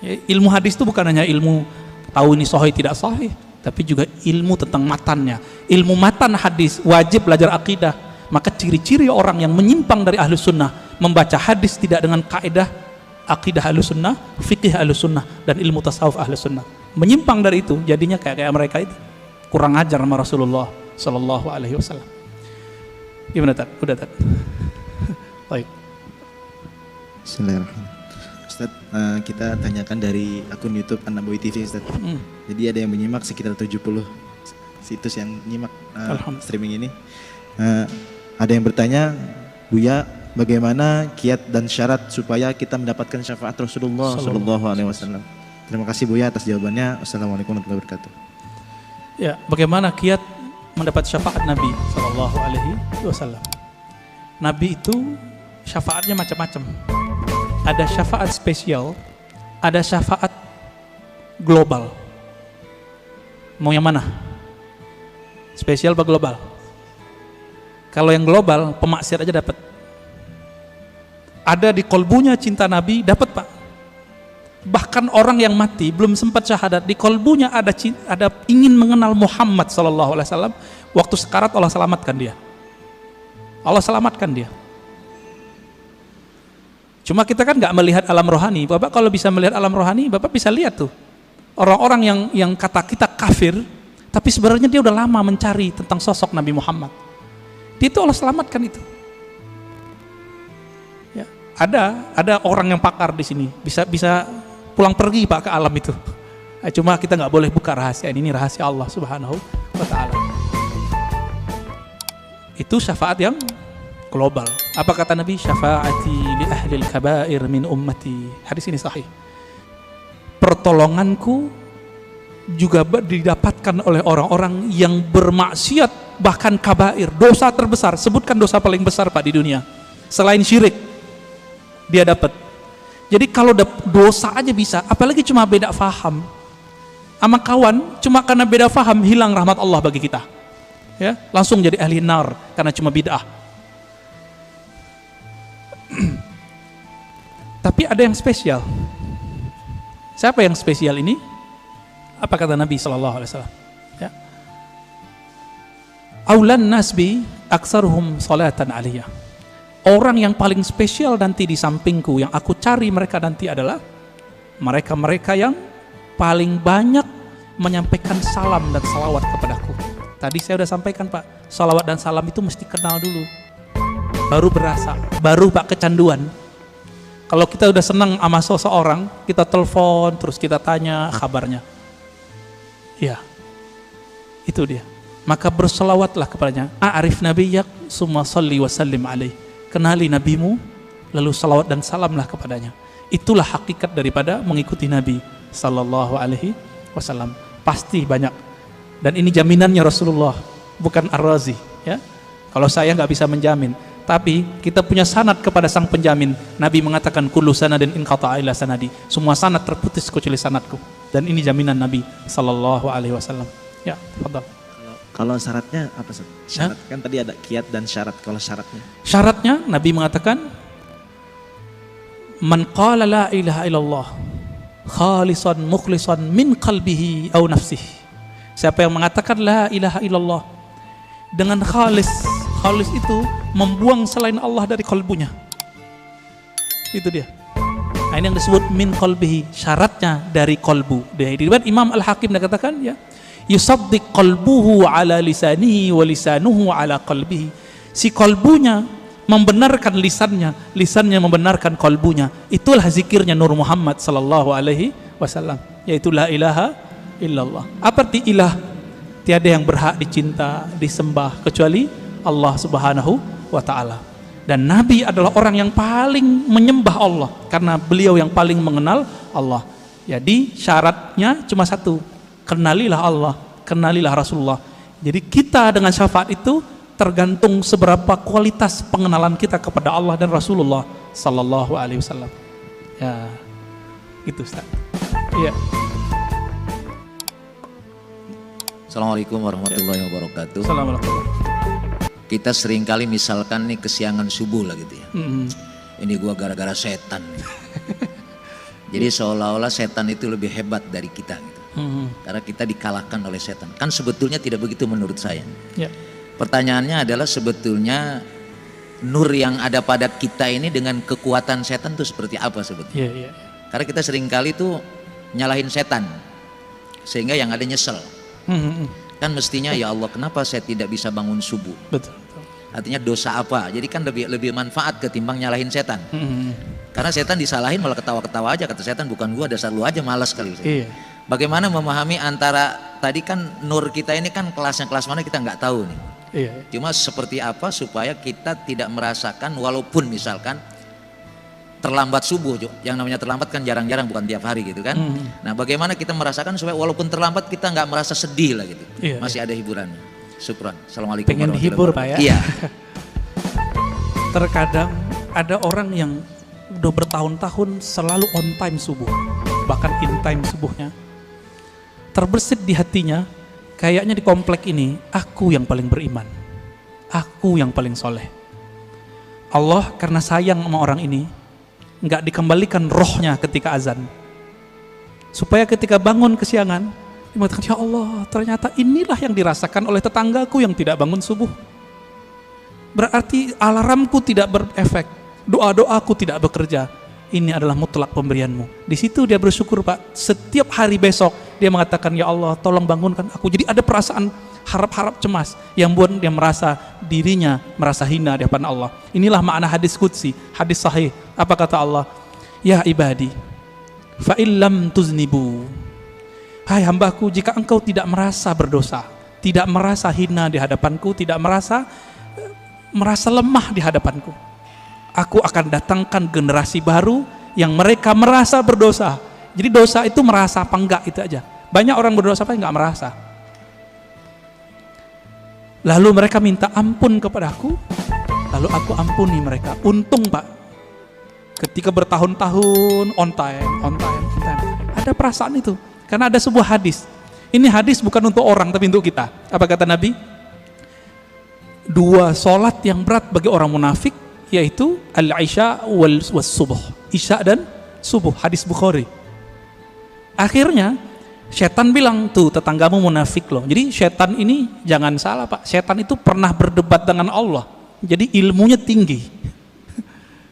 Ilmu hadis itu bukan hanya ilmu tahu ini sahih tidak sahih, tapi juga ilmu tentang matannya. Ilmu matan hadis, wajib belajar akidah. Maka ciri-ciri orang yang menyimpang dari Ahlus Sunnah, membaca hadis tidak dengan kaidah akidah Ahlus Sunnah, fikih Ahlus Sunnah, dan ilmu tasawuf Ahlus Sunnah. Menyimpang dari itu, jadinya kayak mereka itu kurang ajar sama Rasulullah Sallallahu Alaihi Wasallam. Gimana Tad? Udah Tad? Baik. Bismillahirrahmanirrahim. Ustaz, kita tanyakan dari akun YouTube An-Nabawi TV Ustaz. Jadi ada yang menyimak sekitar 70 situs yang nyimak streaming ini. Ada yang bertanya, Buya, bagaimana kiat dan syarat supaya kita mendapatkan syafaat Rasulullah Sallallahu Alaihi Wasallam? Terima kasih Buya atas jawabannya. Assalamualaikum warahmatullahi wabarakatuh. Ya, bagaimana kiat mendapat syafaat Nabi Sallallahu Alaihi Wasallam? Nabi itu syafaatnya macam-macam. Ada syafaat spesial, ada syafaat global. Mau yang mana? Spesial apa global? Kalau yang global, pemaksiat aja dapat. Ada di kolbunya cinta Nabi, dapat Pak. Bahkan orang yang mati belum sempat syahadat, di kolbunya ada ingin mengenal Muhammad sallallahu alaihi wasallam. Waktu sekarat Allah selamatkan dia. Allah selamatkan dia. Cuma kita kan nggak melihat alam rohani. Bapak kalau bisa melihat alam rohani, Bapak bisa lihat tuh orang-orang yang kata kita kafir, tapi sebenarnya dia udah lama mencari tentang sosok Nabi Muhammad. Dia itu Allah selamatkan itu. Ya, ada orang yang pakar di sini, bisa pulang pergi Pak ke alam itu. Cuma kita nggak boleh buka rahasia ini rahasia Allah Subhanahu wa Ta'ala. Itu syafaat yang global. Apa kata Nabi? Syafaati li ahli al-kabair min ummati. Hadis ini sahih. Pertolonganku juga didapatkan oleh orang-orang yang bermaksiat, bahkan kabair, dosa terbesar. Sebutkan dosa paling besar Pak di dunia selain syirik, dia dapat. Jadi kalau dosa aja bisa, apalagi cuma beda faham sama kawan, cuma karena beda faham hilang rahmat Allah bagi kita, ya, langsung jadi ahli nar karena cuma bid'ah. Tapi ada yang spesial. Siapa yang spesial ini? Apa kata Nabi sallallahu alaihi wasallam? Ya. Aulan nasbi aksaruhum salatan aliyah. Orang yang paling spesial nanti di sampingku, yang aku cari mereka nanti adalah mereka-mereka yang paling banyak menyampaikan salam dan salawat kepadaku. Tadi saya sudah sampaikan Pak, salawat dan salam itu mesti kenal dulu, baru berasa, baru Pak kecanduan. Kalau kita udah senang sama seseorang, kita telepon, terus kita tanya kabarnya. Ya, itu dia. Maka berselawatlah kepadanya. A'rif nabiyyak summa salli wa sallim alaih. Kenali nabimu, lalu salawat dan salamlah kepadanya. Itulah hakikat daripada mengikuti Nabi sallallahu alaihi wasallam. Pasti banyak. Dan ini jaminannya Rasulullah, bukan Ar-Razi, ya. Kalau saya nggak bisa menjamin, tapi kita punya sanad kepada sang penjamin. Nabi mengatakan kullu sanadin inqata'a ila sanadi. Semua sanad terputus kecuali sanadku. Dan ini jaminan Nabi sallallahu alaihi wasallam. Ya, tafadhal. Kalau syaratnya apa sih? Syarat kan tadi ada kiat dan syarat. Kalau syaratnya? Syaratnya Nabi mengatakan man qala la ilaha illallah khalisan mukhlisan min qalbihi aw nafsihi. Siapa yang mengatakan la ilaha illallah dengan khalis itu membuang selain Allah dari kalbunya. Itu dia. Nah, ini yang disebut min qalbihi, syaratnya dari kalbu. Dari Imam Al-Hakim katakan ya, yusaddiq qalbuhu ala lisanihi wa lisanuhu ala qalbihi. Si kalbunya membenarkan lisannya, lisannya membenarkan kalbunya. Itulah zikirnya Nur Muhammad sallallahu alaihi wasallam, yaitu la ilaha illallah. Apa arti ilah? Tiada yang berhak dicinta, disembah kecuali Allah Subhanahu wa Ta'ala. Dan Nabi adalah orang yang paling menyembah Allah karena beliau yang paling mengenal Allah. Jadi syaratnya cuma satu, kenalilah Allah, kenalilah Rasulullah. Jadi kita dengan syafaat itu tergantung seberapa kualitas pengenalan kita kepada Allah dan Rasulullah sallallahu alaihi wasallam. Ya, gitu Ustaz. Iya. Assalamualaikum warahmatullahi wabarakatuh. Assalamualaikum. Kita seringkali misalkan nih kesiangan subuh lah gitu ya. Ini gua gara-gara setan. Jadi seolah-olah setan itu lebih hebat dari kita gitu. Karena kita dikalahkan oleh setan. Kan sebetulnya tidak begitu menurut saya. Ya. Pertanyaannya adalah sebetulnya nur yang ada pada kita ini dengan kekuatan setan itu seperti apa sebetulnya? Ya. Karena kita seringkali tuh nyalahin setan. Sehingga yang ada nyesel. Kan mestinya ya Allah kenapa saya tidak bisa bangun subuh? Betul. Artinya dosa apa? Jadi kan lebih manfaat ketimbang nyalahin setan. Karena setan disalahin malah ketawa-ketawa aja, kata setan bukan gua, dasar lu aja malas kali. Iya. Bagaimana memahami antara tadi kan nur kita ini kan kelasnya kelas mana kita nggak tahu nih. Iya. Cuma seperti apa supaya kita tidak merasakan walaupun misalkan terlambat subuh, yang namanya terlambat kan jarang-jarang, bukan tiap hari gitu kan. Nah bagaimana kita merasakan supaya walaupun terlambat kita nggak merasa sedih lah gitu. Iya, masih ada hiburannya. Syukran. Assalamualaikum pengen dihibur Pak ya. Iya. Terkadang ada orang yang udah bertahun-tahun selalu on time subuh, bahkan in time subuhnya. Terbersit di hatinya, kayaknya di komplek ini aku yang paling beriman, aku yang paling soleh. Allah karena sayang sama orang ini nggak dikembalikan rohnya ketika azan, Supaya ketika bangun kesiangan, dia mengatakan, ya Allah, ternyata inilah yang dirasakan oleh tetanggaku yang tidak bangun subuh. Berarti alarmku tidak berefek, doa-doaku tidak bekerja. Ini adalah mutlak pemberianmu. Di situ dia bersyukur, Pak. Setiap hari besok dia mengatakan, ya Allah, tolong bangunkan aku. Jadi ada perasaan harap-harap cemas yang buat dia merasa dirinya merasa hina di hadapan Allah. Inilah makna hadis qudsi, hadis sahih. Apa kata Allah? Ya ibadi, fa illam tuznibu. Hai hambaku, jika engkau tidak merasa berdosa, tidak merasa hina di hadapanku, tidak merasa lemah di hadapanku, aku akan datangkan generasi baru yang mereka merasa berdosa. Jadi dosa itu merasa apa enggak, itu aja. Banyak orang berdosa apa enggak merasa. Lalu mereka minta ampun kepadaku, lalu aku ampuni mereka. Untung, Pak, ketika bertahun-tahun on time. Ada perasaan itu. Karena ada sebuah hadis. Ini hadis bukan untuk orang tapi untuk kita. Apa kata Nabi? 2 sholat yang berat bagi orang munafik, yaitu al-isya was subuh. Isya dan subuh, hadis Bukhari. Akhirnya setan bilang, tuh tetanggamu munafik loh. Jadi setan ini jangan salah, Pak. Setan itu pernah berdebat dengan Allah. Jadi ilmunya tinggi.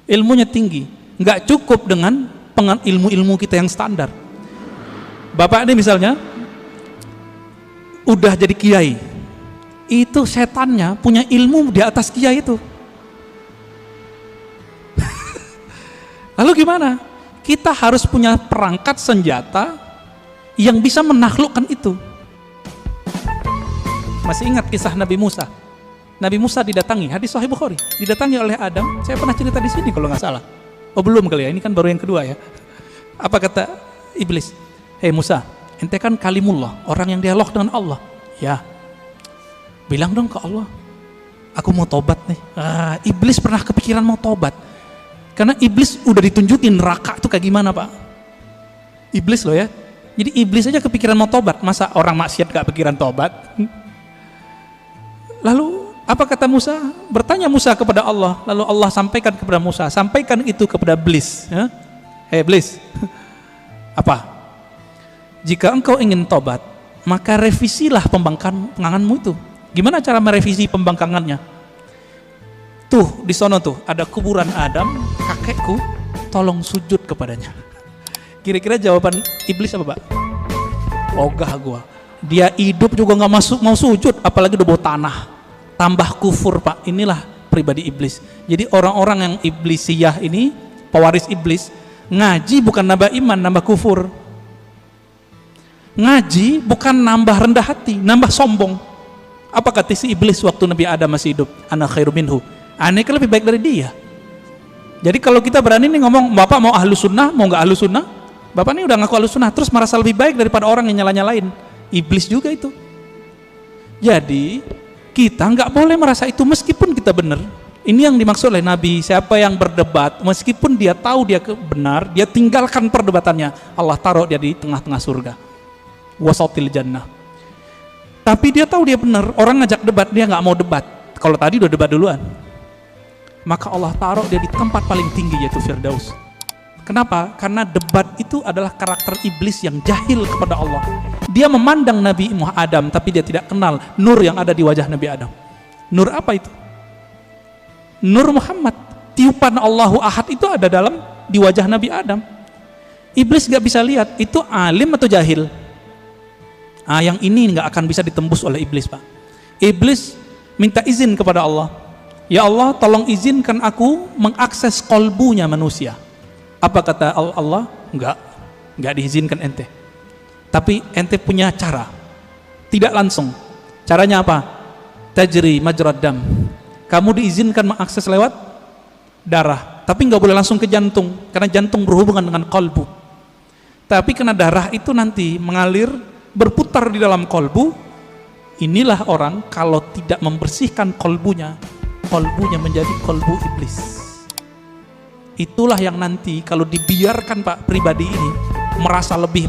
Ilmunya tinggi. Nggak cukup dengan ilmu-ilmu kita yang standar. Bapak ini misalnya udah jadi kiai. Itu setannya punya ilmu di atas kiai itu. Lalu gimana? Kita harus punya perangkat senjata yang bisa menaklukkan itu. Masih ingat kisah Nabi Musa? Nabi Musa didatangi, hadis Sahih Bukhari, didatangi oleh Adam. Saya pernah cerita di sini kalau nggak salah. Oh belum kali ya, ini kan baru yang kedua ya. Apa kata iblis? Hei Musa, ente kan kalimullah, orang yang dialog dengan Allah. Ya, bilang dong ke Allah, aku mau tobat nih. Iblis pernah kepikiran mau tobat. Karena iblis udah ditunjukin neraka tuh kayak gimana, Pak. Iblis loh ya. Jadi iblis aja kepikiran mau tobat. Masa orang maksiat gak pikiran tobat? Lalu apa kata Musa? Bertanya Musa kepada Allah. Lalu Allah sampaikan kepada Musa, sampaikan itu kepada iblis. Ya? Hei iblis, apa? Jika engkau ingin tobat, maka revisilah pembangkanganmu itu. Gimana cara merevisi pembangkangannya? Tuh, di sono tuh ada kuburan Adam, kakekku, tolong sujud kepadanya. Kira-kira jawaban iblis apa, Pak? Ogah gua. Dia hidup juga nggak mau sujud, apalagi udah bau tanah. Tambah kufur, Pak. Inilah pribadi iblis. Jadi orang-orang yang iblisiyah ini, pewaris iblis, ngaji bukan nambah iman, nambah kufur. Ngaji bukan nambah rendah hati, nambah sombong. Apa kata si iblis waktu Nabi Adam masih hidup? Ana khairu minhu. Aneh kan lebih baik dari dia. Jadi kalau kita berani nih ngomong, Bapak mau ahlus sunnah, mau nggak ahlus sunnah? Bapak ini udah ngaku ahlus sunnah, terus merasa lebih baik daripada orang yang nyala-nyalain. Iblis juga itu. Jadi kita nggak boleh merasa itu meskipun kita benar. Ini yang dimaksud oleh Nabi. Siapa yang berdebat, meskipun dia tahu dia benar, dia tinggalkan perdebatannya. Allah taruh dia di tengah-tengah surga. Wasatil jannah. Tapi dia tahu dia benar, orang ngajak debat dia nggak mau debat. Kalau tadi udah debat duluan, maka Allah taruh dia di tempat paling tinggi, yaitu Firdaus. Kenapa? Karena debat itu adalah karakter iblis yang jahil kepada Allah. Dia memandang Nabi Adam, tapi dia tidak kenal nur yang ada di wajah Nabi Adam. Nur apa itu? Nur Muhammad. Tiupan Allahu Ahad itu ada di wajah Nabi Adam. Iblis gak bisa lihat itu alim atau jahil. Yang ini nggak akan bisa ditembus oleh iblis, Pak. Iblis minta izin kepada Allah. Ya Allah, tolong izinkan aku mengakses kolbunya manusia. Apa kata Allah? Nggak diizinkan ente. Tapi ente punya cara. Tidak langsung. Caranya apa? Tajri majrad dam. Kamu diizinkan mengakses lewat darah, tapi nggak boleh langsung ke jantung, karena jantung berhubungan dengan kolbu. Tapi karena darah itu nanti mengalir, berputar di dalam kolbu, inilah orang kalau tidak membersihkan kolbunya menjadi kolbu iblis. Itulah yang nanti kalau dibiarkan, Pak, pribadi ini merasa lebih,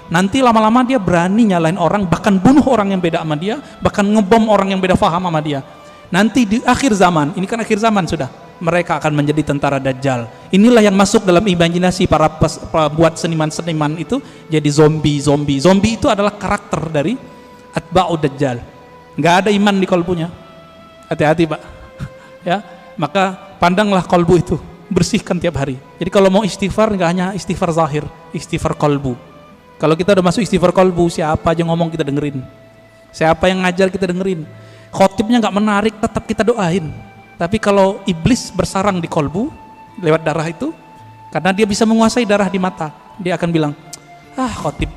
nanti lama-lama dia berani nyalain orang, bahkan bunuh orang yang beda sama dia, bahkan ngebom orang yang beda faham sama dia. Nanti di akhir zaman, ini kan akhir zaman sudah, mereka akan menjadi tentara Dajjal. Inilah yang masuk dalam imajinasi para buat seniman-seniman itu jadi zombie. Zombie itu adalah karakter dari atba'u Dajjal. Nggak ada iman di kolbunya. Hati-hati Pak. Ya, maka pandanglah kolbu itu, bersihkan tiap hari. Jadi kalau mau istighfar nggak hanya istighfar zahir, istighfar kolbu. Kalau kita udah masuk istighfar kolbu, siapa aja ngomong kita dengerin. Siapa yang ngajar kita dengerin. Khotibnya nggak menarik, tetap kita doain. Tapi kalau iblis bersarang di kolbu lewat darah itu, karena dia bisa menguasai darah di mata, dia akan bilang, khotib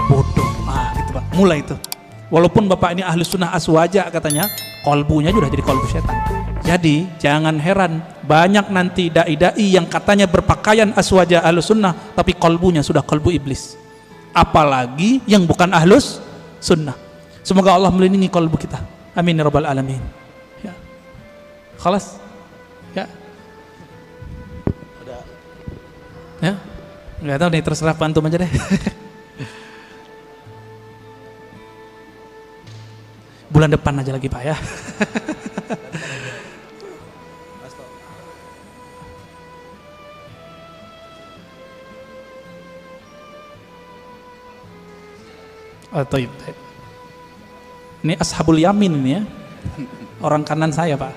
bodoh, gitu Pak. Mulai itu. Walaupun Bapak ini ahli sunnah aswaja katanya, kolbunya sudah jadi kolbu setan. Jadi jangan heran banyak nanti dai-dai yang katanya berpakaian aswaja ahli sunnah, tapi kolbunya sudah kolbu iblis. Apalagi yang bukan ahlus sunnah. Semoga Allah melindungi kolbu kita. Amin ya rabbal alamin. Ya. Khalas. Ya. Ya. Enggak tahu nih, terserah antum aja deh. Bulan depan aja lagi Pak ya. Taib. Ini ashabul yamin ini ya. Orang kanan saya Pak.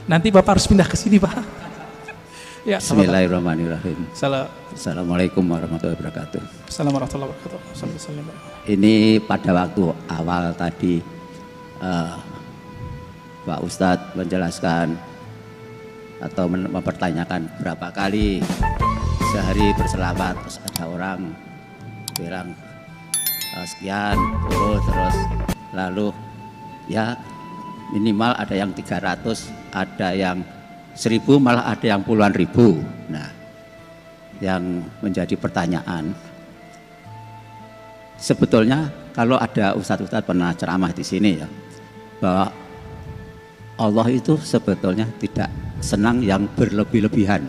Nanti Bapak harus pindah ke sini Pak. Ya, Bismillahirrahmanirrahim. Assalamualaikum warahmatullahi wabarakatuh. Assalamualaikum warahmatullahi wabarakatuh. Ini pada waktu awal tadi Pak Ustadz menjelaskan atau mempertanyakan berapa kali sehari berselawat, terus ada orang bilang sekian puluh, terus lalu ya minimal ada yang 300, ada yang 1000, malah ada yang puluhan ribu. Nah, yang menjadi pertanyaan, sebetulnya kalau ada ustadz-ustadz pernah ceramah di sini ya, bahwa Allah itu sebetulnya tidak senang yang berlebih-lebihan.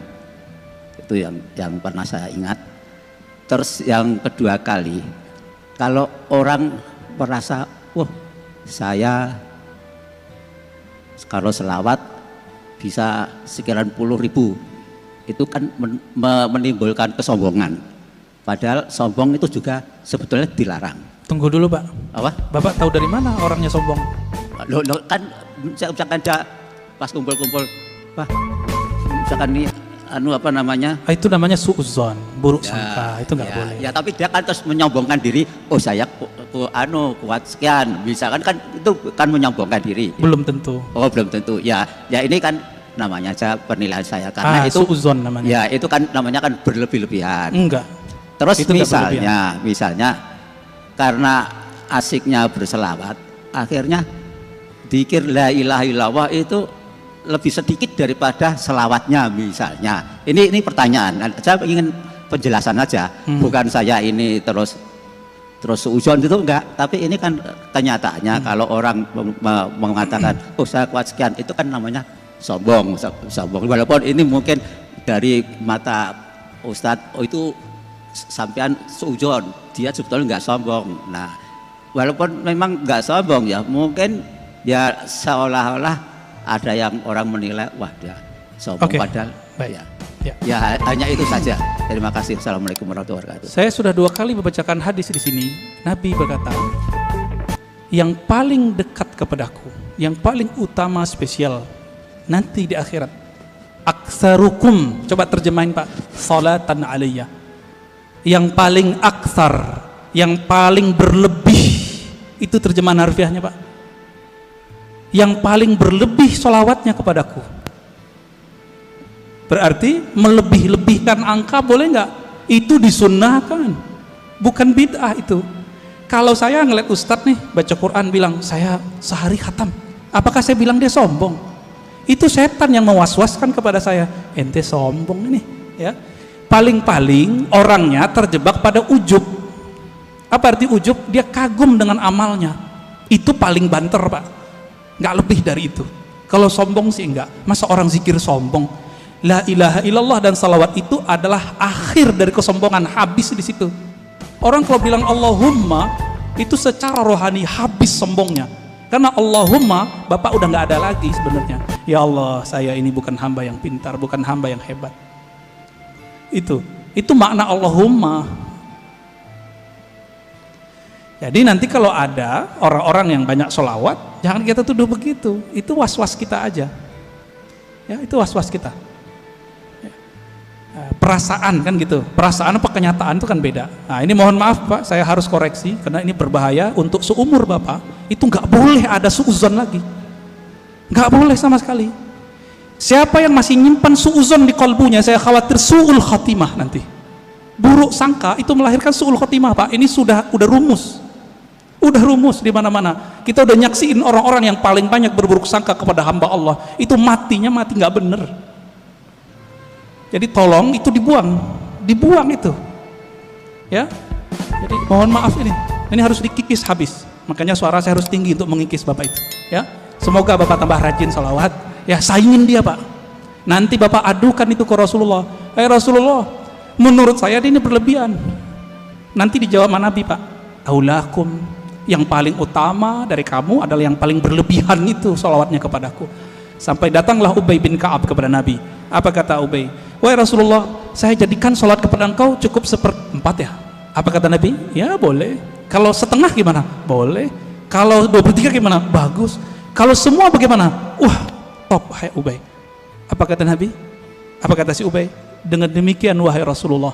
Itu yang pernah saya ingat. Terus yang kedua kali, kalau orang merasa, wah saya kalau selawat bisa sekian puluh ribu, itu kan menimbulkan kesombongan. Padahal sombong itu juga sebetulnya dilarang. Tunggu dulu Pak. Apa? Bapak tahu dari mana orangnya sombong? Loh, kan misalkan ada pas kumpul-kumpul, Pak, misalkan ini apa namanya? Itu namanya suudzon, buruk sangka, itu nggak boleh. Ya, tapi dia kan terus menyombongkan diri. Oh saya kuat sekian, misalkan kan itu kan menyombongkan diri. Belum tentu. Oh belum tentu. Ya ini kan namanya aja penilaian saya karena itu suudzon namanya. Ya itu kan namanya kan berlebih-lebihan. Enggak. Terus itu misalnya karena asiknya berselawat, akhirnya dzikir la ilaha illallah itu lebih sedikit daripada selawatnya misalnya. Ini pertanyaan. Saya ingin penjelasan aja. Bukan saya ini terus suudzon itu enggak. Tapi ini kan kenyataannya kalau orang mengatakan oh saya kuat sekian, itu kan namanya sombong. Walaupun ini mungkin dari mata Ustadz, oh itu sampean suudzon, dia sebetulnya enggak sombong. Nah, walaupun memang enggak sombong ya, mungkin ya seolah-olah ada yang orang menilai wah dia sombong. Padahal ya hanya itu saja. Terima kasih. Assalamualaikum warahmatullahi wabarakatuh. Saya sudah 2 kali membacakan hadis di sini. Nabi berkata, yang paling dekat kepadaku, yang paling utama spesial nanti di akhirat, aksarukum, coba terjemahin Pak, salatan alaiya, yang paling aksar, yang paling berlebih, itu terjemahan harfiahnya Pak, yang paling berlebih sholawatnya kepadaku. Berarti melebih-lebihkan angka boleh nggak? Itu disunnahkan, bukan bid'ah itu. Kalau saya ngeliat ustadz nih baca Quran bilang saya sehari khatam, apakah saya bilang dia sombong? Itu setan yang mewaswaskan kepada saya, ente sombong ini ya. Paling-paling orangnya terjebak pada ujub. Apa arti ujub? Dia kagum dengan amalnya. Itu paling banter Pak, nggak lebih dari itu. Kalau sombong sih enggak. Masa orang zikir sombong? La ilaha illallah dan salawat itu adalah akhir dari kesombongan, habis di situ. Orang kalau bilang Allahumma itu secara rohani habis sombongnya. Karena Allahumma Bapak udah nggak ada lagi sebenarnya. Ya Allah, saya ini bukan hamba yang pintar, bukan hamba yang hebat. Itu makna Allahumma. Jadi nanti kalau ada orang-orang yang banyak sholawat, jangan kita tuduh begitu. Itu was-was kita aja. Ya, itu was-was kita. Perasaan kan gitu. Perasaan apa kenyataan itu kan beda. Nah, ini mohon maaf Pak, saya harus koreksi karena ini berbahaya untuk seumur Bapak. Itu nggak boleh ada suuzon lagi. Nggak boleh sama sekali. Siapa yang masih nyimpan suuzon di kolbunya, saya khawatir su'ul khatimah nanti. Buruk sangka itu melahirkan su'ul khatimah Pak. Ini udah rumus. Udah rumus di mana-mana. Kita udah nyaksiin orang-orang yang paling banyak berburuk sangka kepada hamba Allah. Itu mati nggak bener. Jadi tolong itu dibuang itu. Ya. Jadi mohon maaf ini harus dikikis habis. Makanya suara saya harus tinggi untuk mengikis Bapak itu. Ya. Semoga Bapak tambah rajin sholawat. Ya, saingin dia Pak. Nanti Bapak adukan itu ke Rasulullah. Rasulullah, menurut saya ini berlebihan. Nanti dijawab Nabi Pak. Aulakum, yang paling utama dari kamu adalah yang paling berlebihan itu sholawatnya kepadaku. Sampai datanglah Ubay bin Ka'ab kepada Nabi. Apa kata Ubay? Wahai Rasulullah, saya jadikan sholat kepada engkau cukup 1/4 ya. Apa kata Nabi? Ya boleh. Kalau setengah gimana? Boleh. Kalau 2/3 gimana? Bagus. Kalau semua bagaimana? Wah, top, hai Ubay. Apa kata Nabi? Apa kata si Ubay? Dengan demikian wahai Rasulullah,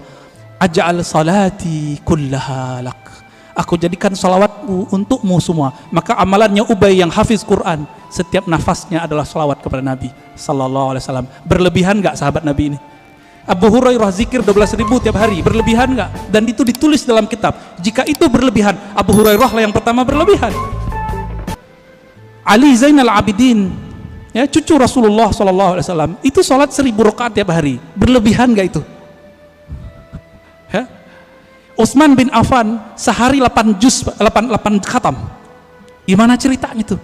aj'al salati kullaha lak. Aku jadikan salawatmu untukmu semua. Maka amalannya Ubay yang hafiz Quran, setiap nafasnya adalah salawat kepada Nabi sallallahu alaihi wasallam. Berlebihan enggak sahabat Nabi ini? Abu Hurairah zikir 12.000 tiap hari, berlebihan enggak? Dan itu ditulis dalam kitab. Jika itu berlebihan, Abu Hurairah lah yang pertama berlebihan. Ali Zainal Abidin, ya, cucu Rasulullah sallallahu alaihi wasallam, itu salat 1000 rakaat tiap hari. Berlebihan enggak itu? Ya? Utsman bin Affan sehari 8 khatam. Gimana ceritanya tuh?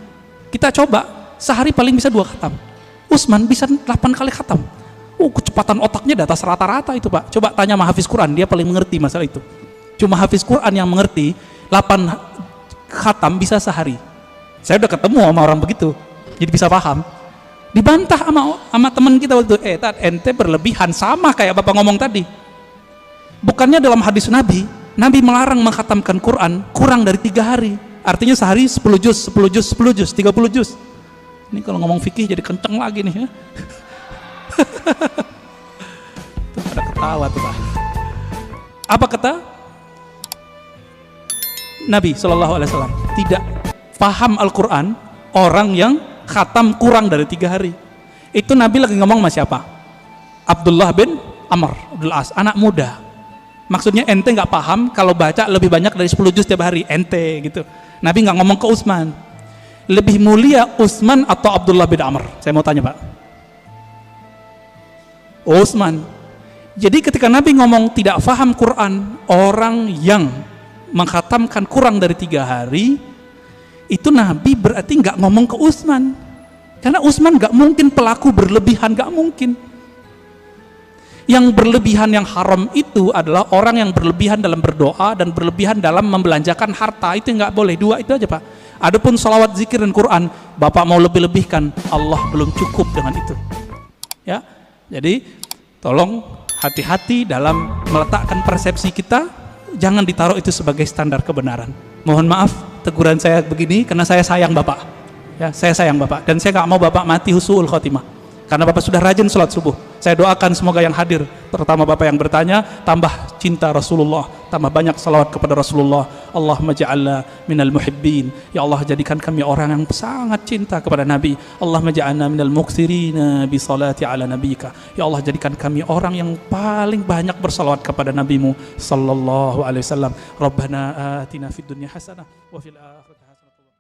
Kita coba, sehari paling bisa 2 khatam. Utsman bisa 8 kali khatam. Kecepatan otaknya di atas rata-rata itu Pak. Coba tanya sama hafiz Quran, dia paling mengerti masalah itu. Cuma hafiz Quran yang mengerti 8 khatam bisa sehari. Saya udah ketemu sama orang begitu, jadi bisa paham. Dibantah sama teman kita waktu itu, ente berlebihan, sama kayak Bapak ngomong tadi. Bukannya dalam hadis Nabi melarang mengkhatamkan Quran kurang dari 3 hari. Artinya sehari 10 juz, 30 juz. Ini kalau ngomong fikih jadi kenceng lagi nih ya. Tuh pada ketawa tuh Pak. Apa kata Nabi SAW? Tidak paham Al-Quran orang yang khatam kurang dari 3 hari. Itu Nabi lagi ngomong sama siapa? Abdullah bin Amr Abdul As, anak muda. Maksudnya ente nggak paham kalau baca lebih banyak dari 10 juz tiap hari, ente gitu. Nabi nggak ngomong ke Utsman. Lebih mulia Utsman atau Abdullah bin Amr? Saya mau tanya Pak. Utsman. Jadi ketika Nabi ngomong tidak paham Quran, orang yang mengkhatamkan kurang dari 3 hari, itu Nabi berarti nggak ngomong ke Utsman. Karena Utsman nggak mungkin pelaku berlebihan, nggak mungkin. Yang berlebihan yang haram itu adalah orang yang berlebihan dalam berdoa dan berlebihan dalam membelanjakan harta. Itu nggak boleh, 2 itu aja Pak. Adapun salawat, zikir, dan Quran, Bapak mau lebih-lebihkan, Allah belum cukup dengan itu. Ya, jadi tolong hati-hati dalam meletakkan persepsi kita, jangan ditaruh itu sebagai standar kebenaran. Mohon maaf, teguran saya begini karena saya sayang Bapak. Ya, saya sayang Bapak dan saya nggak mau Bapak mati husnul khotimah. Karena Bapak sudah rajin sholat subuh. Saya doakan semoga yang hadir, terutama Bapak yang bertanya, tambah cinta Rasulullah, tambah banyak salawat kepada Rasulullah. Allahumma ja'alna minal muhibbin. Ya Allah, jadikan kami orang yang sangat cinta kepada Nabi. Allahumma ja'alna minal muktsirina bi salati ala nabiyika. Ya Allah, jadikan kami orang yang paling banyak bersalawat kepada Nabimu sallallahu alaihi wasallam. Rabbana atina fid dunya hasanah wa fil akhirati hasanah.